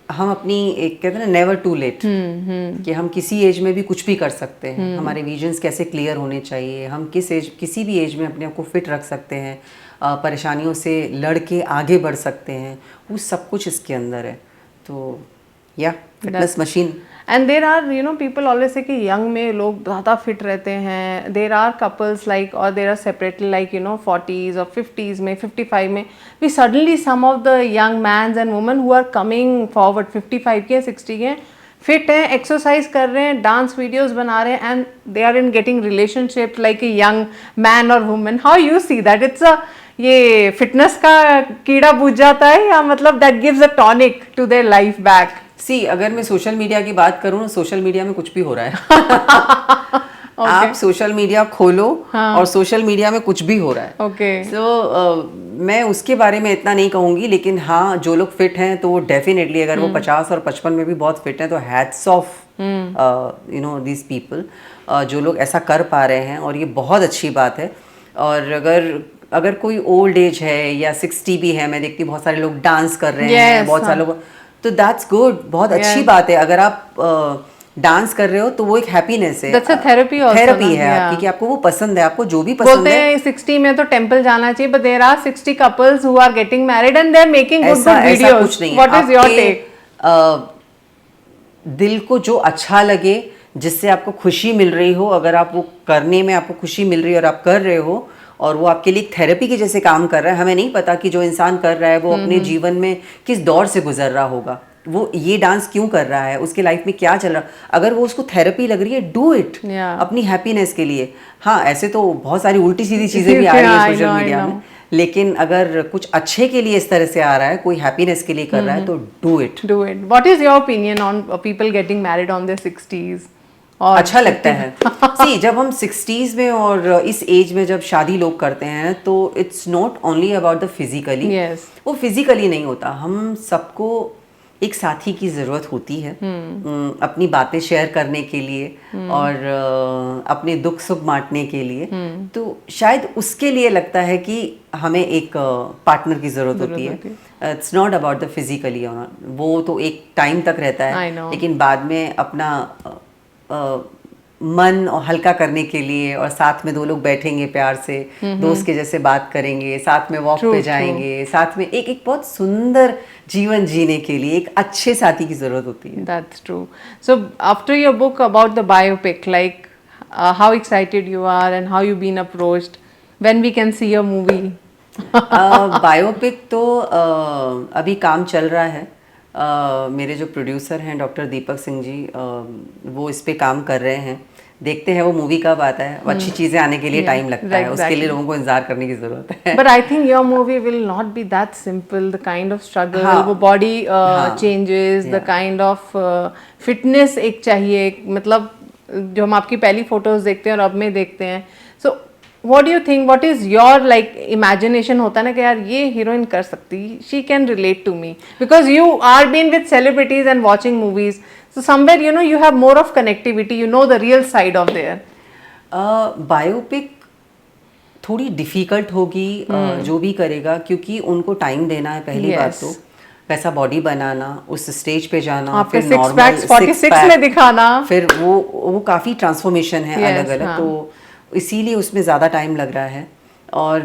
Speaker 2: हम अपनी एक कहते हैं ना, नेवर टू लेट, कि हम किसी एज में भी कुछ भी कर सकते हैं। हमारे विजन्स कैसे क्लियर होने चाहिए, हम किसी भी एज में अपने आप को फिट रख सकते हैं, परेशानियों से लड़ के आगे बढ़ सकते हैं, वो सब कुछ इसके अंदर है। तो या fitness machine.
Speaker 1: And there are you know people always say कि यंग में लोग ज़्यादा फिट रहते हैं। देर आर कपल्स लाइक, और there are separately like you know 40s और 50s में, 55 में we suddenly some of the young mans and women who are coming forward 55 के 60 के, फिट हैं, एक्सरसाइज कर रहे हैं, डांस वीडियोस बना रहे हैं, and they are in getting relationship like a young man और women. How you see that? It's a ये फिटनेस का कीड़ा बूझ जाता है, या मतलब that gives a tonic to their life back?
Speaker 2: See, अगर मैं सोशल मीडिया की बात करूँ, सोशल मीडिया में कुछ भी हो रहा है। आप सोशल मीडिया खोलो और सोशल मीडिया में कुछ भी हो रहा है। मैं उसके बारे में इतना नहीं कहूँगी, लेकिन हाँ, जो लोग फिट हैं तो वो डेफिनेटली, अगर वो 50 और 55 में भी बहुत फिट हैं, तो hats off you know these people, जो लोग ऐसा कर पा रहे हैं, और ये बहुत अच्छी बात है। और अगर कोई ओल्ड एज है या 60 भी है, मैं देखती हूँ बहुत सारे लोग डांस कर रहे हैं, बहुत सारे लोग, तो दैट्स गुड, बहुत अच्छी बात है। अगर आप डांस कर रहे हो तो वो एक हैप्पीनेस है,
Speaker 1: थेरेपी
Speaker 2: है आपकी, कि आपको वो पसंद है, आपको जो भी पसंद
Speaker 1: बोलते हैं 60 में तो टेंपल जाना चाहिए, but there are 60 couples who are getting married and they are making good videos. What is your take?
Speaker 2: दिल को जो अच्छा लगे, जिससे आपको खुशी मिल रही हो, अगर आप वो करने में आपको खुशी मिल रही है और आप कर रहे हो, और वो आपके लिए थेरेपी के जैसे काम कर रहा है। हमें नहीं पता कि जो इंसान कर रहा है वो अपने जीवन में किस दौर से गुजर रहा होगा, वो ये डांस क्यों कर रहा है, उसके लाइफ में क्या चल रहा है। अगर वो उसको थेरेपी लग रही है, डू इट अपनी हैप्पीनेस के लिए। हाँ, ऐसे तो बहुत सारी उल्टी सीधी चीज़ें भी आ रही है सोशल मीडिया में, लेकिन अगर कुछ अच्छे के लिए इस तरह से आ रहा है, कोई हैप्पीनेस के लिए कर रहा है, तो do it.
Speaker 1: What is your opinion on people getting married on their 60s?
Speaker 2: और अच्छा लगता है। सी, जब हम 60s में और इस एज में जब शादी लोग करते हैं, तो it's not only about the physically. वो फिजिकली नहीं होता, हम सबको एक साथी की ज़रूरत होती है अपनी बातें शेयर करने के लिए, और अपने दुख सुख बांटने के लिए। तो शायद उसके लिए लगता है कि हमें एक पार्टनर की ज़रूरत होती है। It's not about the physically, वो तो एक टाइम तक रहता है, लेकिन बाद में अपना मन और हल्का करने के लिए, और साथ में दो लोग बैठेंगे प्यार से, दोस्त के जैसे बात करेंगे, साथ में वॉक पे जाएंगे, साथ में एक बहुत सुंदर जीवन जीने के लिए एक अच्छे साथी की जरूरत होती है।
Speaker 1: That's true. So after your book about the biopic, like how excited you are and how you've been approached, when we can see your movie?
Speaker 2: Biopic तो अभी काम चल रहा है। मेरे जो प्रोड्यूसर हैं डॉक्टर दीपक सिंह जी, वो इस पे काम कर रहे हैं। देखते हैं वो मूवी कब आता है। अच्छी चीज़ें आने के लिए टाइम लगता है, उसके लिए लोगों को इंतजार करने की ज़रूरत है।
Speaker 1: But I think your movie will not be that simple, the kind of struggle, वो body changes, the kind of fitness एक चाहिए, मतलब जो हम आपकी पहली फोटोज देखते हैं और अब में देखते हैं। So what do you think, what is your like imagination होता है ना कि यार ये हीरोइन कर सकती, she can relate to me, because you are been with celebrities and watching movies, so somewhere you know you have more of connectivity, you know the real side of there.
Speaker 2: Biopic थोड़ी difficult होगी जो भी करेगा, क्योंकि उनको time देना है पहली बात
Speaker 1: Yes.
Speaker 2: तो, वैसा बॉडी बनाना, उस स्टेज पे जाना,
Speaker 1: आपके
Speaker 2: फिर
Speaker 1: six
Speaker 2: नॉर्मल
Speaker 1: packs 46 में दिखाना।
Speaker 2: फिर वो काफ़ी ट्रांसफॉर्मेशन है
Speaker 1: Yes,
Speaker 2: अलग अलग,
Speaker 1: हाँ।
Speaker 2: तो इसीलिए उसमें ज़्यादा टाइम लग रहा है। और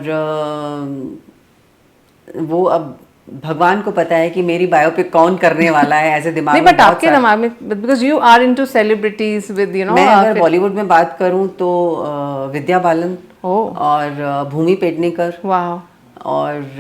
Speaker 2: वो अब भगवान को पता है कि मेरी बायोपिक कौन करने वाला है, ऐसे दिमाग
Speaker 1: नहीं,
Speaker 2: में
Speaker 1: बट
Speaker 2: बहुत
Speaker 1: आपके दिमाग में, because you are into celebrities with you know.
Speaker 2: मैं अगर बॉलीवुड में बात करूं तो विद्या बालन
Speaker 1: ओह,
Speaker 2: और भूमि पेडनेकर
Speaker 1: वाह,
Speaker 2: और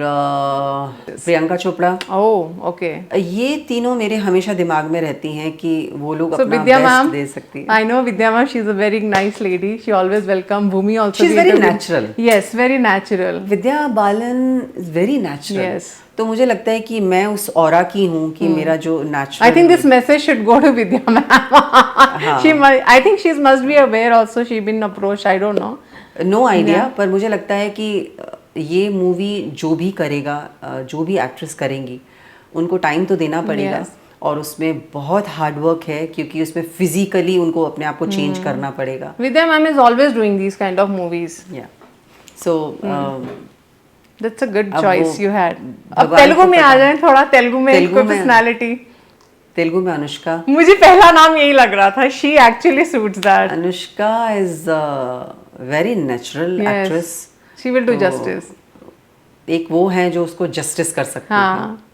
Speaker 2: प्रियंका चोपड़ा,
Speaker 1: ओह, ओके।
Speaker 2: ये तीनों मेरे हमेशा दिमाग में रहती हैं कि वो लोग
Speaker 1: So
Speaker 2: अपना
Speaker 1: Vidya
Speaker 2: बेस्ट
Speaker 1: ma'am,
Speaker 2: दे सकती हैं।
Speaker 1: I know Vidya ma'am. She's a very nice lady. She always welcome Bhumi also.
Speaker 2: She's
Speaker 1: we
Speaker 2: very
Speaker 1: interview-
Speaker 2: natural.
Speaker 1: Yes, very natural.
Speaker 2: Vidya Balan is very natural.
Speaker 1: Yes.
Speaker 2: तो मुझे लगता है कि मैं उस ऑरा की हूँ कि मेरा जो natural,
Speaker 1: I think this message should go to Vidya ma'am. I think she must be aware also. She been approached. I don't know.
Speaker 2: No idea, पर मुझे लगता है कि ये मूवी जो भी करेगा, जो भी एक्ट्रेस करेंगी, उनको टाइम तो देना पड़ेगा।
Speaker 1: Yes.
Speaker 2: और उसमें बहुत हार्ड वर्क है, क्योंकि उसमें फिजिकली उनको अपने आप को चेंज करना पड़ेगा।
Speaker 1: Vidya ma'am is always doing these kind of movies.
Speaker 2: या सो
Speaker 1: That's a good
Speaker 2: अब
Speaker 1: choice
Speaker 2: वो
Speaker 1: you had. अब
Speaker 2: भगवान
Speaker 1: तेलुगु
Speaker 2: को
Speaker 1: में
Speaker 2: पता
Speaker 1: आ
Speaker 2: है।
Speaker 1: जाए थोड़ा, तेलुगु में
Speaker 2: तेलुगु
Speaker 1: कोई
Speaker 2: में-
Speaker 1: पर्सनालिटी।
Speaker 2: तेलुगु में अनुष्का।
Speaker 1: मुझे पहला नाम यही लग रहा था। She actually suits that.
Speaker 2: Anushka is very natural actress.
Speaker 1: She will do
Speaker 2: तो
Speaker 1: justice.
Speaker 2: एक वो है जो उसको जस्टिस कर सकती है।
Speaker 1: हाँ।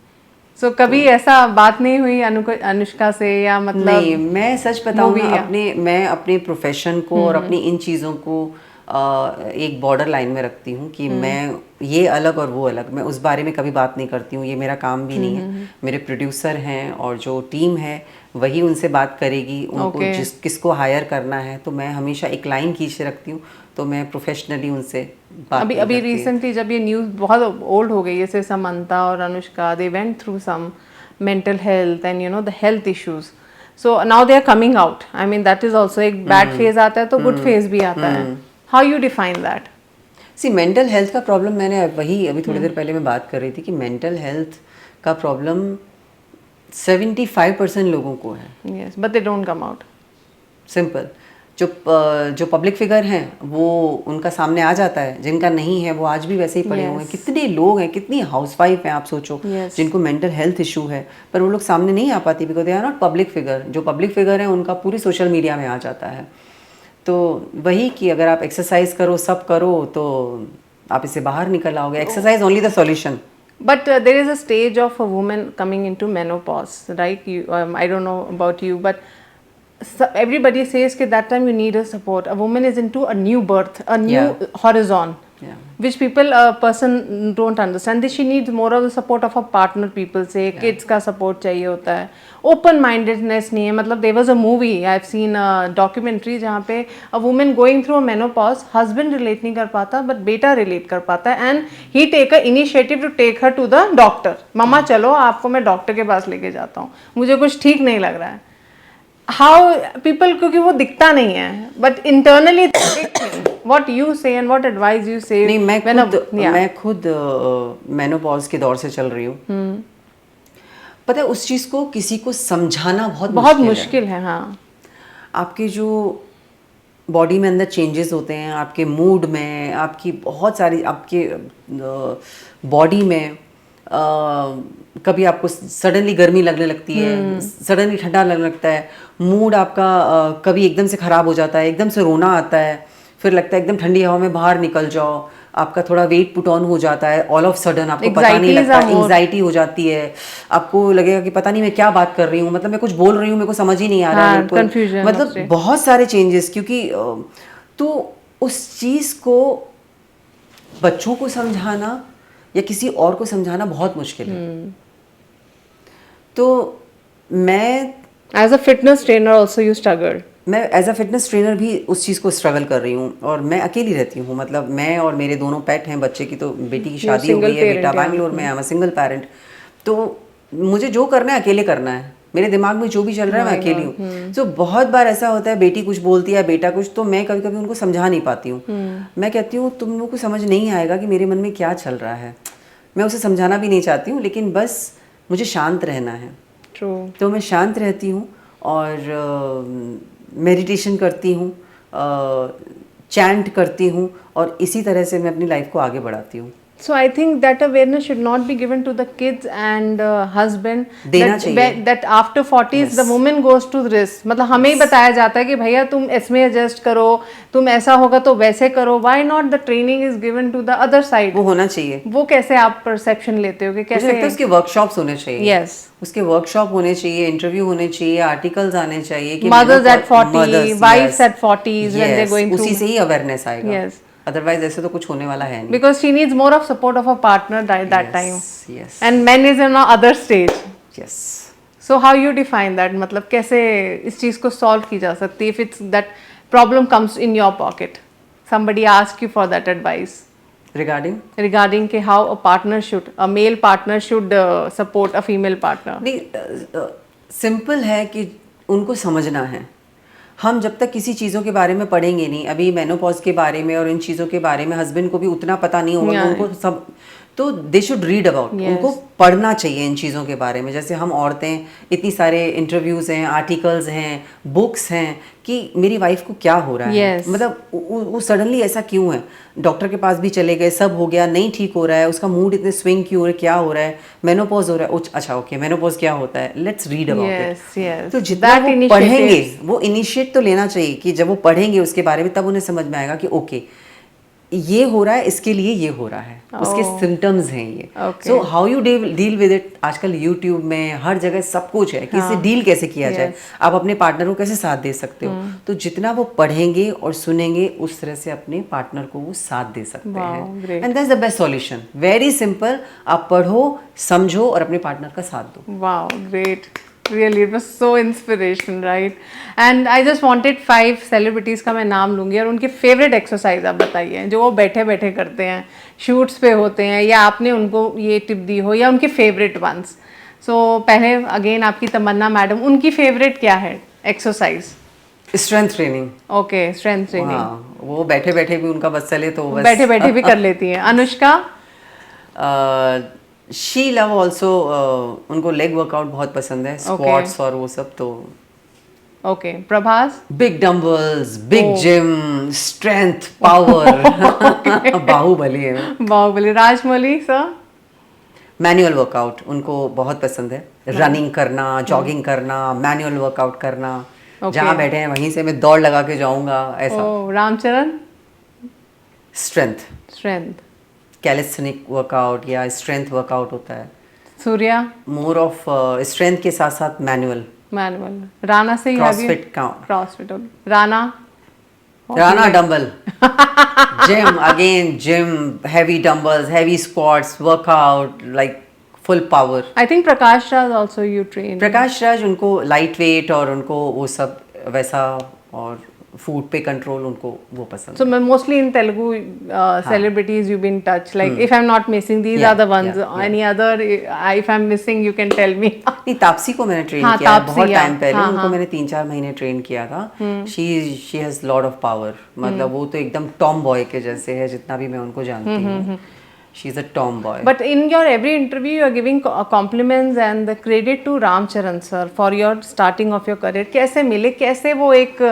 Speaker 1: So कभी ऐसा बात नहीं हुई अनुष्का से, या मतलब?
Speaker 2: नहीं, मैं सच बताऊँ
Speaker 1: movie
Speaker 2: ना,
Speaker 1: या-
Speaker 2: मैं अपने प्रोफेशन को और अपनी इन चीज़ों को एक बॉर्डर लाइन में रखती हूँ कि मैं ये अलग और वो अलग, मैं उस बारे में कभी बात नहीं करती हूँ। ये मेरा काम भी नहीं है। मेरे प्रोड्यूसर हैं और जो टीम है वही उनसे बात करेगी, उनको
Speaker 1: Okay.
Speaker 2: किसको हायर करना है, तो मैं हमेशा एक लाइन खींच रखती हूँ, तो मैं प्रोफेशनली उनसे बात
Speaker 1: अभी
Speaker 2: नहीं
Speaker 1: अभी
Speaker 2: करती।
Speaker 1: रिसेंटली जब ये न्यूज़ बहुत ओल्ड हो गई, जैसे समंता और Anushka, they went through some mental health and you know the health issues, so now they are coming out. I mean that is also एक बैड फेज आता है तो गुड फेज भी आता है। How you define that?
Speaker 2: See, mental health का problem, मैंने वही अभी थोड़ी देर पहले मैं बात कर रही थी कि मेंटल हेल्थ का प्रॉब्लम 75% लोगों को है।
Speaker 1: Yes, but they don't come out.
Speaker 2: Simple. जो पब्लिक फिगर हैं वो उनका सामने आ जाता है, जिनका नहीं है वो आज भी वैसे ही पड़े हुए हैं।
Speaker 1: Yes.
Speaker 2: कितने लोग हैं, कितनी हाउसवाइफ हैं, आप सोचो,
Speaker 1: Yes.
Speaker 2: जिनको मेंटल हेल्थ इशू है, पर वो लोग सामने नहीं आ पाती because they are not public figure. जो पब्लिक फिगर है उनका पूरी सोशल मीडिया में आ जाता है। तो वही कि अगर आप एक्सरसाइज करो, सब करो, तो आप इससे बाहर निकल आओगे। Exercise only the solution.
Speaker 1: But there is a stage of a woman coming into menopause, right? I don't know about you, but everybody says that time you need a support. A woman is into a new birth, a new
Speaker 2: Yeah.
Speaker 1: horizon,
Speaker 2: Yeah.
Speaker 1: which person don't understand. She needs more of the support of a partner. People say kids का support चाहिए होता है, open mindedness नहीं है। मतलब there was a movie, I've seen a documentary जहाँ पे a woman going through a menopause, husband relate नहीं कर पाता but बेटा relate कर पाता है, and he take a initiative to take her to the doctor. मम्मा चलो, आपको मैं डॉक्टर के पास लेके जाता हूँ, मुझे कुछ ठीक नहीं लग रहा है। हाउ पीपल, क्योंकि वो दिखता नहीं है बट इंटरनली व्हाट यू से एंड व्हाट एडवाइस यू से।
Speaker 2: नहीं, मैं खुद मेनोपॉज के दौर से चल रही हूँ। पता है, उस चीज को किसी को समझाना बहुत
Speaker 1: मुश्किल है। हाँ,
Speaker 2: आपके जो बॉडी में अंदर चेंजेस होते हैं, आपके मूड में, आपकी बहुत सारी, आपके बॉडी में कभी आपको सडनली गर्मी लगने लगती है, सडनली ठंडा लगने लगता है, मूड आपका कभी एकदम से ख़राब हो जाता है, एकदम से रोना आता है, फिर लगता है एकदम ठंडी हवा में बाहर निकल जाओ, आपका थोड़ा वेट पुट ऑन हो जाता है, ऑल ऑफ सडन आपको पता नहीं लगता, एंग्जाइटी हो जाती है, आपको लगेगा कि पता नहीं मैं क्या बात कर रही हूँ, मतलब मैं कुछ बोल रही हूँ, मेरे को समझ ही नहीं आ रहा है,
Speaker 1: confusion,
Speaker 2: मतलब बहुत सारे चेंजेस। क्योंकि तो उस चीज़ को बच्चों को समझाना या किसी और को समझाना बहुत मुश्किल है। तो मैं
Speaker 1: as a fitness trainer also you struggle.
Speaker 2: मैं एज अ फिटनेस ट्रेनर भी उस चीज़ को स्ट्रगल कर रही हूँ, और मैं अकेली रहती हूँ। मतलब मैं और मेरे दोनों पेट हैं, बच्चे की तो बेटी की शादी हो गई है, बेटा बैंगलोर में है, मैं सिंगल पेरेंट। तो मुझे जो करना है अकेले करना है, मेरे दिमाग में जो भी चल रहा है मैं अकेली हूँ। तो बहुत बार ऐसा होता है, बेटी कुछ बोलती है, बेटा कुछ, तो मैं कभी कभी उनको समझा नहीं पाती हूँ। मैं कहती हूँ तुम लोगों को समझ नहीं आएगा कि मेरे मन में क्या चल रहा है। मैं उसे समझाना भी नहीं चाहती हूँ, लेकिन बस मुझे शांत रहना है। तो मैं शांत रहती हूँ और मेडिटेशन करती हूँ, चैंट करती हूँ और इसी तरह से मैं अपनी लाइफ को आगे बढ़ाती हूँ।
Speaker 1: So I think that awareness should not be given to the kids and husband.
Speaker 2: देना
Speaker 1: that,
Speaker 2: चाहिए।
Speaker 1: that after 40s the
Speaker 2: Yes.
Speaker 1: woman goes to this. मतलब हमें ही बताया जाता है कि भैया तुम इसमें एडजस्ट करो, तुम ऐसा होगा तो वैसे करो. Why not the training is given to the other side?
Speaker 2: वो होना चाहिए।
Speaker 1: वो कैसे आप परसेप्शन लेते हो कि
Speaker 2: मुझे लगता है
Speaker 1: कैसे?
Speaker 2: उसके वर्कशॉप्स होने चाहिए।
Speaker 1: Yes.
Speaker 2: उसके वर्कशॉप होने चाहिए, इंटरव्यू होने चाहिए, आर्टिकल्स आने चाहिए कि
Speaker 1: Mothers at 40,
Speaker 2: mothers,
Speaker 1: wives
Speaker 2: yes,
Speaker 1: at 40s when they're going
Speaker 2: उसी
Speaker 1: through.
Speaker 2: से ही अवेयरनेस आएगा।
Speaker 1: Yes.
Speaker 2: अदरवाइज ऐसे तो कुछ होने वाला है नहीं।
Speaker 1: Because she needs more of support of a partner at that time.
Speaker 2: Yes.
Speaker 1: And men is in a other stage.
Speaker 2: Yes.
Speaker 1: So how you define that? मतलब कैसे इस चीज को solve की जा सकती है if it's that problem comes in your pocket? Somebody asks you for that advice regarding के how a male partner should support a female partner.
Speaker 2: नहीं, सिंपल है कि उनको समझना है। हम जब तक किसी चीज़ों के बारे में पढ़ेंगे नहीं, अभी मेनोपॉज के बारे में और इन चीज़ों के बारे में हस्बैंड को भी उतना पता नहीं होगा,
Speaker 1: Yeah.
Speaker 2: उनको सब तो दे शुड रीड अबाउट, उनको पढ़ना चाहिए इन चीज़ों के बारे में। जैसे हम औरतें, इतनी सारे इंटरव्यूज़ हैं, आर्टिकल्स हैं, बुक्स हैं कि मेरी वाइफ को क्या हो रहा है,
Speaker 1: Yes.
Speaker 2: मतलब वो सडनली ऐसा क्यों है, डॉक्टर के पास भी चले गए, सब हो गया, नहीं ठीक हो रहा है, उसका मूड इतने स्विंग क्यों हो रहा है, क्या हो रहा है, मेनोपॉज हो रहा है, अच्छा ओके मेनोपॉज क्या होता है, let's read about it.
Speaker 1: Yes.
Speaker 2: तो जितना
Speaker 1: That
Speaker 2: वो पढ़ेंगे, वो इनिशिएट तो लेना चाहिए कि जब वो पढ़ेंगे उसके बारे में तब उन्हें समझ में आएगा कि ओके ये हो रहा है, इसके लिए ये हो रहा है, उसके सिम्टम्स हैं ये। So how you deal with it, आजकल यूट्यूब में हर जगह सब कुछ है कि इससे डील कैसे किया जाए, आप अपने पार्टनर को कैसे साथ दे सकते हो। तो जितना वो पढ़ेंगे और सुनेंगे उस तरह से अपने पार्टनर को वो साथ दे सकते हैं। And that's the best solution, very simple, आप पढ़ो, समझो और अपने पार्टनर का साथ दो।
Speaker 1: Wow, great. Really, it was so inspirational, right? And I just wanted 5 celebrities का मैं नाम लूँगी और उनके favorite exercise आप बताइए जो वो बैठे बैठे करते हैं, shoots पे होते हैं या आपने उनको ये टिप दी हो या उनके favorite ones. So पहले again आपकी तमन्ना मैडम, उनकी favorite क्या है exercise?
Speaker 2: Strength training.
Speaker 1: Okay, strength training.
Speaker 2: हाँ, वो बैठे बैठे भी उनका बस चले तो बस
Speaker 1: बैठे बैठे भी कर लेती हैं। अनुष्का?
Speaker 2: शी लव ऑल्सो, उनको लेग वर्कआउट बहुत पसंद है, स्क्वाट्स और वो सब। तो
Speaker 1: okay, Prabhas?
Speaker 2: Big dumbbells, big gym, strength, power, Baahubali है।
Speaker 1: Baahubali. Rajamouli sir?
Speaker 2: Manual workout उनको बहुत पसंद है, रनिंग करना, जॉगिंग करना, मैनुअल वर्कआउट करना। जहाँ बैठे हैं वहीं से मैं दौड़ लगा के जाऊंगा, ऐसा।
Speaker 1: रामचरण?
Speaker 2: स्ट्रेंथ, कैलिस्थेनिक वर्कआउट या स्ट्रेंथ वर्कआउट होता है।
Speaker 1: सूर्या?
Speaker 2: मोर ऑफ स्ट्रेंथ के साथ साथ मैनुअल।
Speaker 1: राणा से
Speaker 2: CrossFit.
Speaker 1: Rana
Speaker 2: dumbbell, gym, heavy dumbbells, heavy squats, workout, like full power.
Speaker 1: I think Prakash Raj also you train.
Speaker 2: Prakash Raj उनको लाइट वेट और उनको वो सब वैसा और फूड पे कंट्रोल उनको वो पसंद।
Speaker 1: So mostly in Telugu celebrities you've been in touch. Like if I'm not missing, these are the ones. Any other? If I'm missing, you can tell me.
Speaker 2: नहीं, तापसी को मैंने ट्रेन किया है बहुत टाइम पहले, उनको मैंने 3-4 महीने ट्रेन किया था। She has lot of power, मतलब वो तो एकदम टॉम बॉय के जैसे है, जितना भी मैं उनको जानती हूँ। She is a tomboy.
Speaker 1: But in your every interview, you are giving compliments and the credit to Ramcharan sir for your starting of your career. कैसे मिले, कैसे वो एक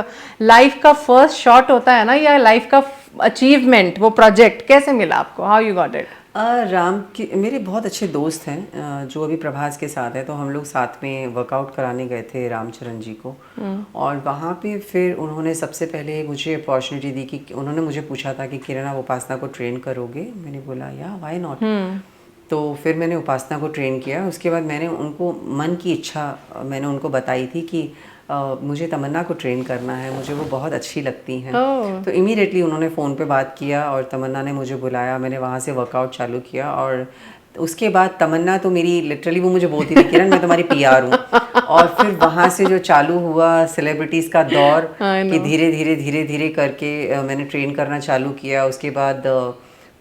Speaker 1: लाइफ का फर्स्ट शॉट होता है ना, या लाइफ का अचीवमेंट, वो प्रोजेक्ट कैसे मिला आपको? How you got it?
Speaker 2: Ram की मेरे बहुत अच्छे दोस्त हैं जो अभी प्रभास के साथ है, तो हम लोग साथ में वर्कआउट कराने गए थे रामचरण जी को। और वहाँ पे फिर उन्होंने सबसे पहले मुझे अपॉर्चुनिटी दी कि उन्होंने मुझे पूछा था कि किरण आप उपासना को ट्रेन करोगे? मैंने बोला या व्हाई नॉट। तो फिर मैंने उपासना को ट्रेन किया। उसके बाद मैंने उनको मन की इच्छा मैंने उनको बताई थी कि मुझे तमन्ना को ट्रेन करना है, मुझे वो बहुत अच्छी लगती हैं। तो इमीडिएटली उन्होंने फ़ोन पे बात किया और तमन्ना ने मुझे बुलाया, मैंने वहाँ से वर्कआउट चालू किया। और उसके बाद तमन्ना तो मेरी लिटरली वो मुझे बोलती थी किरण मैं तुम्हारी PR हूँ। और फिर वहाँ से जो चालू हुआ सेलिब्रिटीज़ का दौर कि धीरे धीरे करके मैंने ट्रेन करना चालू किया। उसके बाद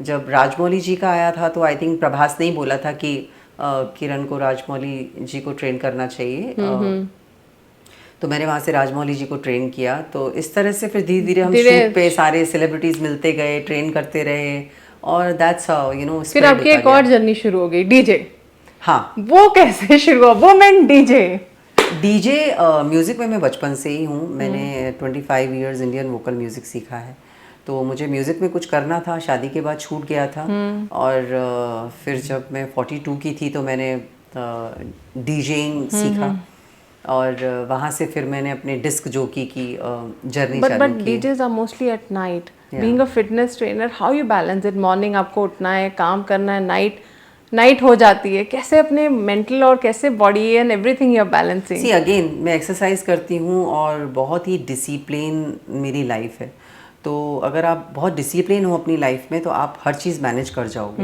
Speaker 2: जब राजमौली जी का आया था तो आई थिंक प्रभास ने ही बोला था कि किरण को राजमौली जी को ट्रेन करना चाहिए। तो मैंने वहाँ से राजमौली जी को ट्रेन किया। तो इस तरह से फिर धीरे धीरे हम शूट पे सारे सेलिब्रिटीज मिलते गए, ट्रेन करते रहे और दैट्स हाउ यू नो।
Speaker 1: फिर आपकी एक और जर्नी शुरू हो गई, डीजे।
Speaker 2: हाँ,
Speaker 1: वो कैसे शुरू हुआ? वुमेन डीजे
Speaker 2: म्यूजिक में मैं बचपन से ही हूँ। मैंने 25 इयर्स इंडियन वोकल म्यूजिक सीखा है। तो मुझे म्यूज़िक में कुछ करना था, शादी के बाद छूट गया था। और फिर जब मैं 42 की थी तो मैंने डीजेइंग सीखा, और वहाँ से फिर मैंने अपने डिस्क जॉकी की जर्नी
Speaker 1: बट
Speaker 2: चालू की।
Speaker 1: DJs are mostly at night, being a fitness trainer how you balance it? Morning आपको उठना है, काम करना है, नाइट हो जाती है, कैसे अपने मेंटल और कैसे body and everything you are balancing?
Speaker 2: See again, मैं एक्सरसाइज करती हूँ और बहुत ही डिसिप्लिन मेरी लाइफ है। तो अगर आप बहुत डिसिप्लिन हो अपनी लाइफ में तो आप हर चीज़ मैनेज कर जाओगे।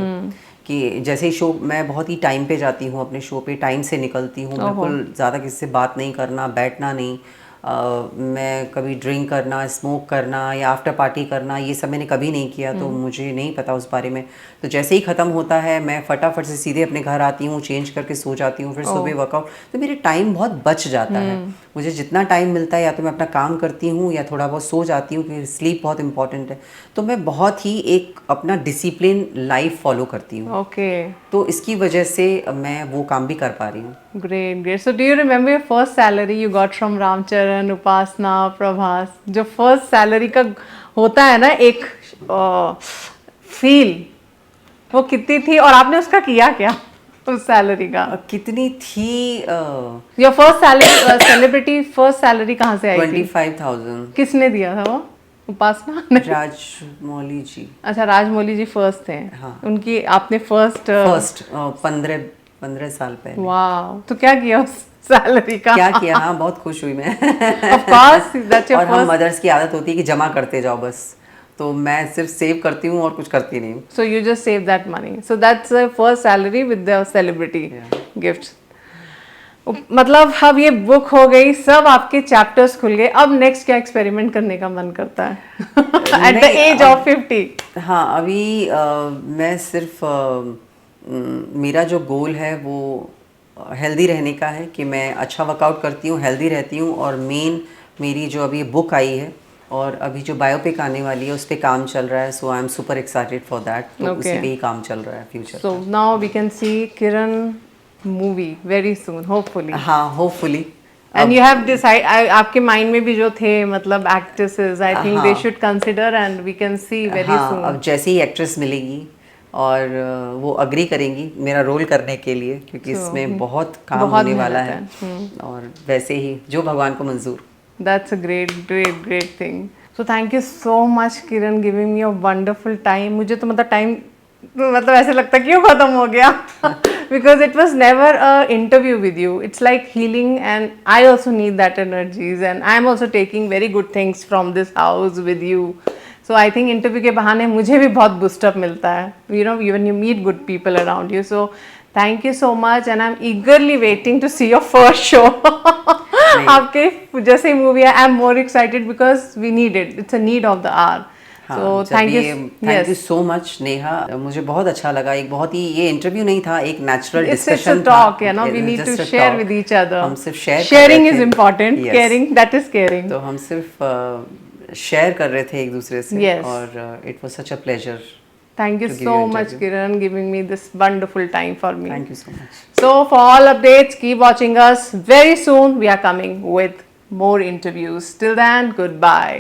Speaker 2: कि जैसे ही शो, मैं बहुत ही टाइम पे जाती हूँ अपने शो पे, टाइम से निकलती हूँ, बिल्कुल ज़्यादा किसी से बात नहीं करना, बैठना नहीं। मैं कभी ड्रिंक करना, स्मोक करना या आफ्टर पार्टी करना, ये सब मैंने कभी नहीं किया, तो मुझे नहीं पता उस बारे में। तो जैसे ही ख़त्म होता है मैं फटाफट से सीधे अपने घर आती हूँ, चेंज करके सो जाती हूँ, फिर सुबह वर्कआउट। तो मेरे टाइम बहुत बच जाता है। मुझे जितना टाइम मिलता है या तो मैं अपना काम करती हूँ या थोड़ा बहुत सो जाती हूँ, क्योंकि स्लीप बहुत इंपॉर्टेंट है। तो मैं बहुत ही एक अपना डिसिप्लिन लाइफ फॉलो करती हूँ।
Speaker 1: ओके,
Speaker 2: तो इसकी वजह से मैं वो काम भी कर पा रही हूँ।
Speaker 1: Great. So do you remember your first salary you got from Ram Charan, Upasana, Prabhas? जो फर्स्ट सैलरी का होता है ना एक फील, वो कितनी थी और आपने उसका किया क्या उस सैलरी का?
Speaker 2: कितनी थी?
Speaker 1: Your first salary, celebrity first salary कहाँ से आई थी?
Speaker 2: 25,000।
Speaker 1: किसने दिया था वो? उपासना ने?
Speaker 2: राजमौली जी।
Speaker 1: अच्छा, राजमौली जी फर्स्ट थे।
Speaker 2: हाँ।
Speaker 1: उनकी आपने फर्स्ट
Speaker 2: 15 साल पहले।
Speaker 1: वाह, तो क्या किया उस सैलरी का?
Speaker 2: क्या किया? हाँ, बहुत खुश हुई मैं।
Speaker 1: Of course, that's your
Speaker 2: और हम
Speaker 1: first.
Speaker 2: मदर्स की आदत होती है कि जमा करते जाओ बस। तो मैं सिर्फ सेव करती हूँ और कुछ करती नहीं हूँ।
Speaker 1: So you just save that money. So that's the first salary with the celebrity gifts. मतलब अब ये बुक हो गई, सब आपके चैप्टर्स खुल गए, अब नेक्स्ट क्या एक्सपेरिमेंट करने का मन करता है एट द एज ऑफ 50?
Speaker 2: हाँ, अभी मैं सिर्फ मेरा जो गोल है वो हेल्दी रहने का है, कि मैं अच्छा वर्कआउट करती हूँ, हेल्दी रहती हूँ। और मेन मेरी जो अभी बुक आई है और अभी जो बायोपिक आने वाली है उस पर काम चल रहा है। So I am super excited for that. तो उसी पे ही काम चल रहा है future.
Speaker 1: So now we can see Kiran movie very soon, hopefully.
Speaker 2: हाँ, hopefully.
Speaker 1: And you have decide, आपके माइंड में भी जो थे मतलब actresses, I think they should consider and we can see very soon.
Speaker 2: अब जैसे ही एक्ट्रेस मिलेगी और वो अग्री करेंगी मेरा रोल करने के लिए, क्योंकि इसमें बहुत काम होने वाला है। और वैसे ही जो भगवान को मंजूर।
Speaker 1: That's a great thing. So thank you so much, Kiran, giving me a wonderful time. मुझे तो मतलब टाइम मतलब ऐसे लगता है क्यों खत्म हो गया because it was never a interview with you. It's like healing, and I also need that energies, and I'm also taking very good things from this house with you. So I think interview के बहाने मुझे भी बहुत boost up मिलता है, you know, when you meet good people around you. So thank you so much, and I'm eagerly waiting to see your first show. आपके जैसे ही मूवी है, I am more excited because we need it, it's a need of the hour. So
Speaker 2: thank you so much Neha, मुझे बहुत अच्छा लगा। एक बहुत ही, ये इंटरव्यू नहीं था, एक नेचुरल डिस्कशन था।
Speaker 1: टॉक है ना, we need to share with each other.
Speaker 2: हम सिर्फ share,
Speaker 1: sharing is important, caring that is caring.
Speaker 2: तो हम सिर्फ शेयर कर रहे थे एक दूसरे से, और it was such a pleasure.
Speaker 1: Thank you so much, Kiran, giving me this wonderful time for me.
Speaker 2: Thank you so much.
Speaker 1: So for all updates, keep watching us. Very soon we are coming with more interviews. Till then, goodbye.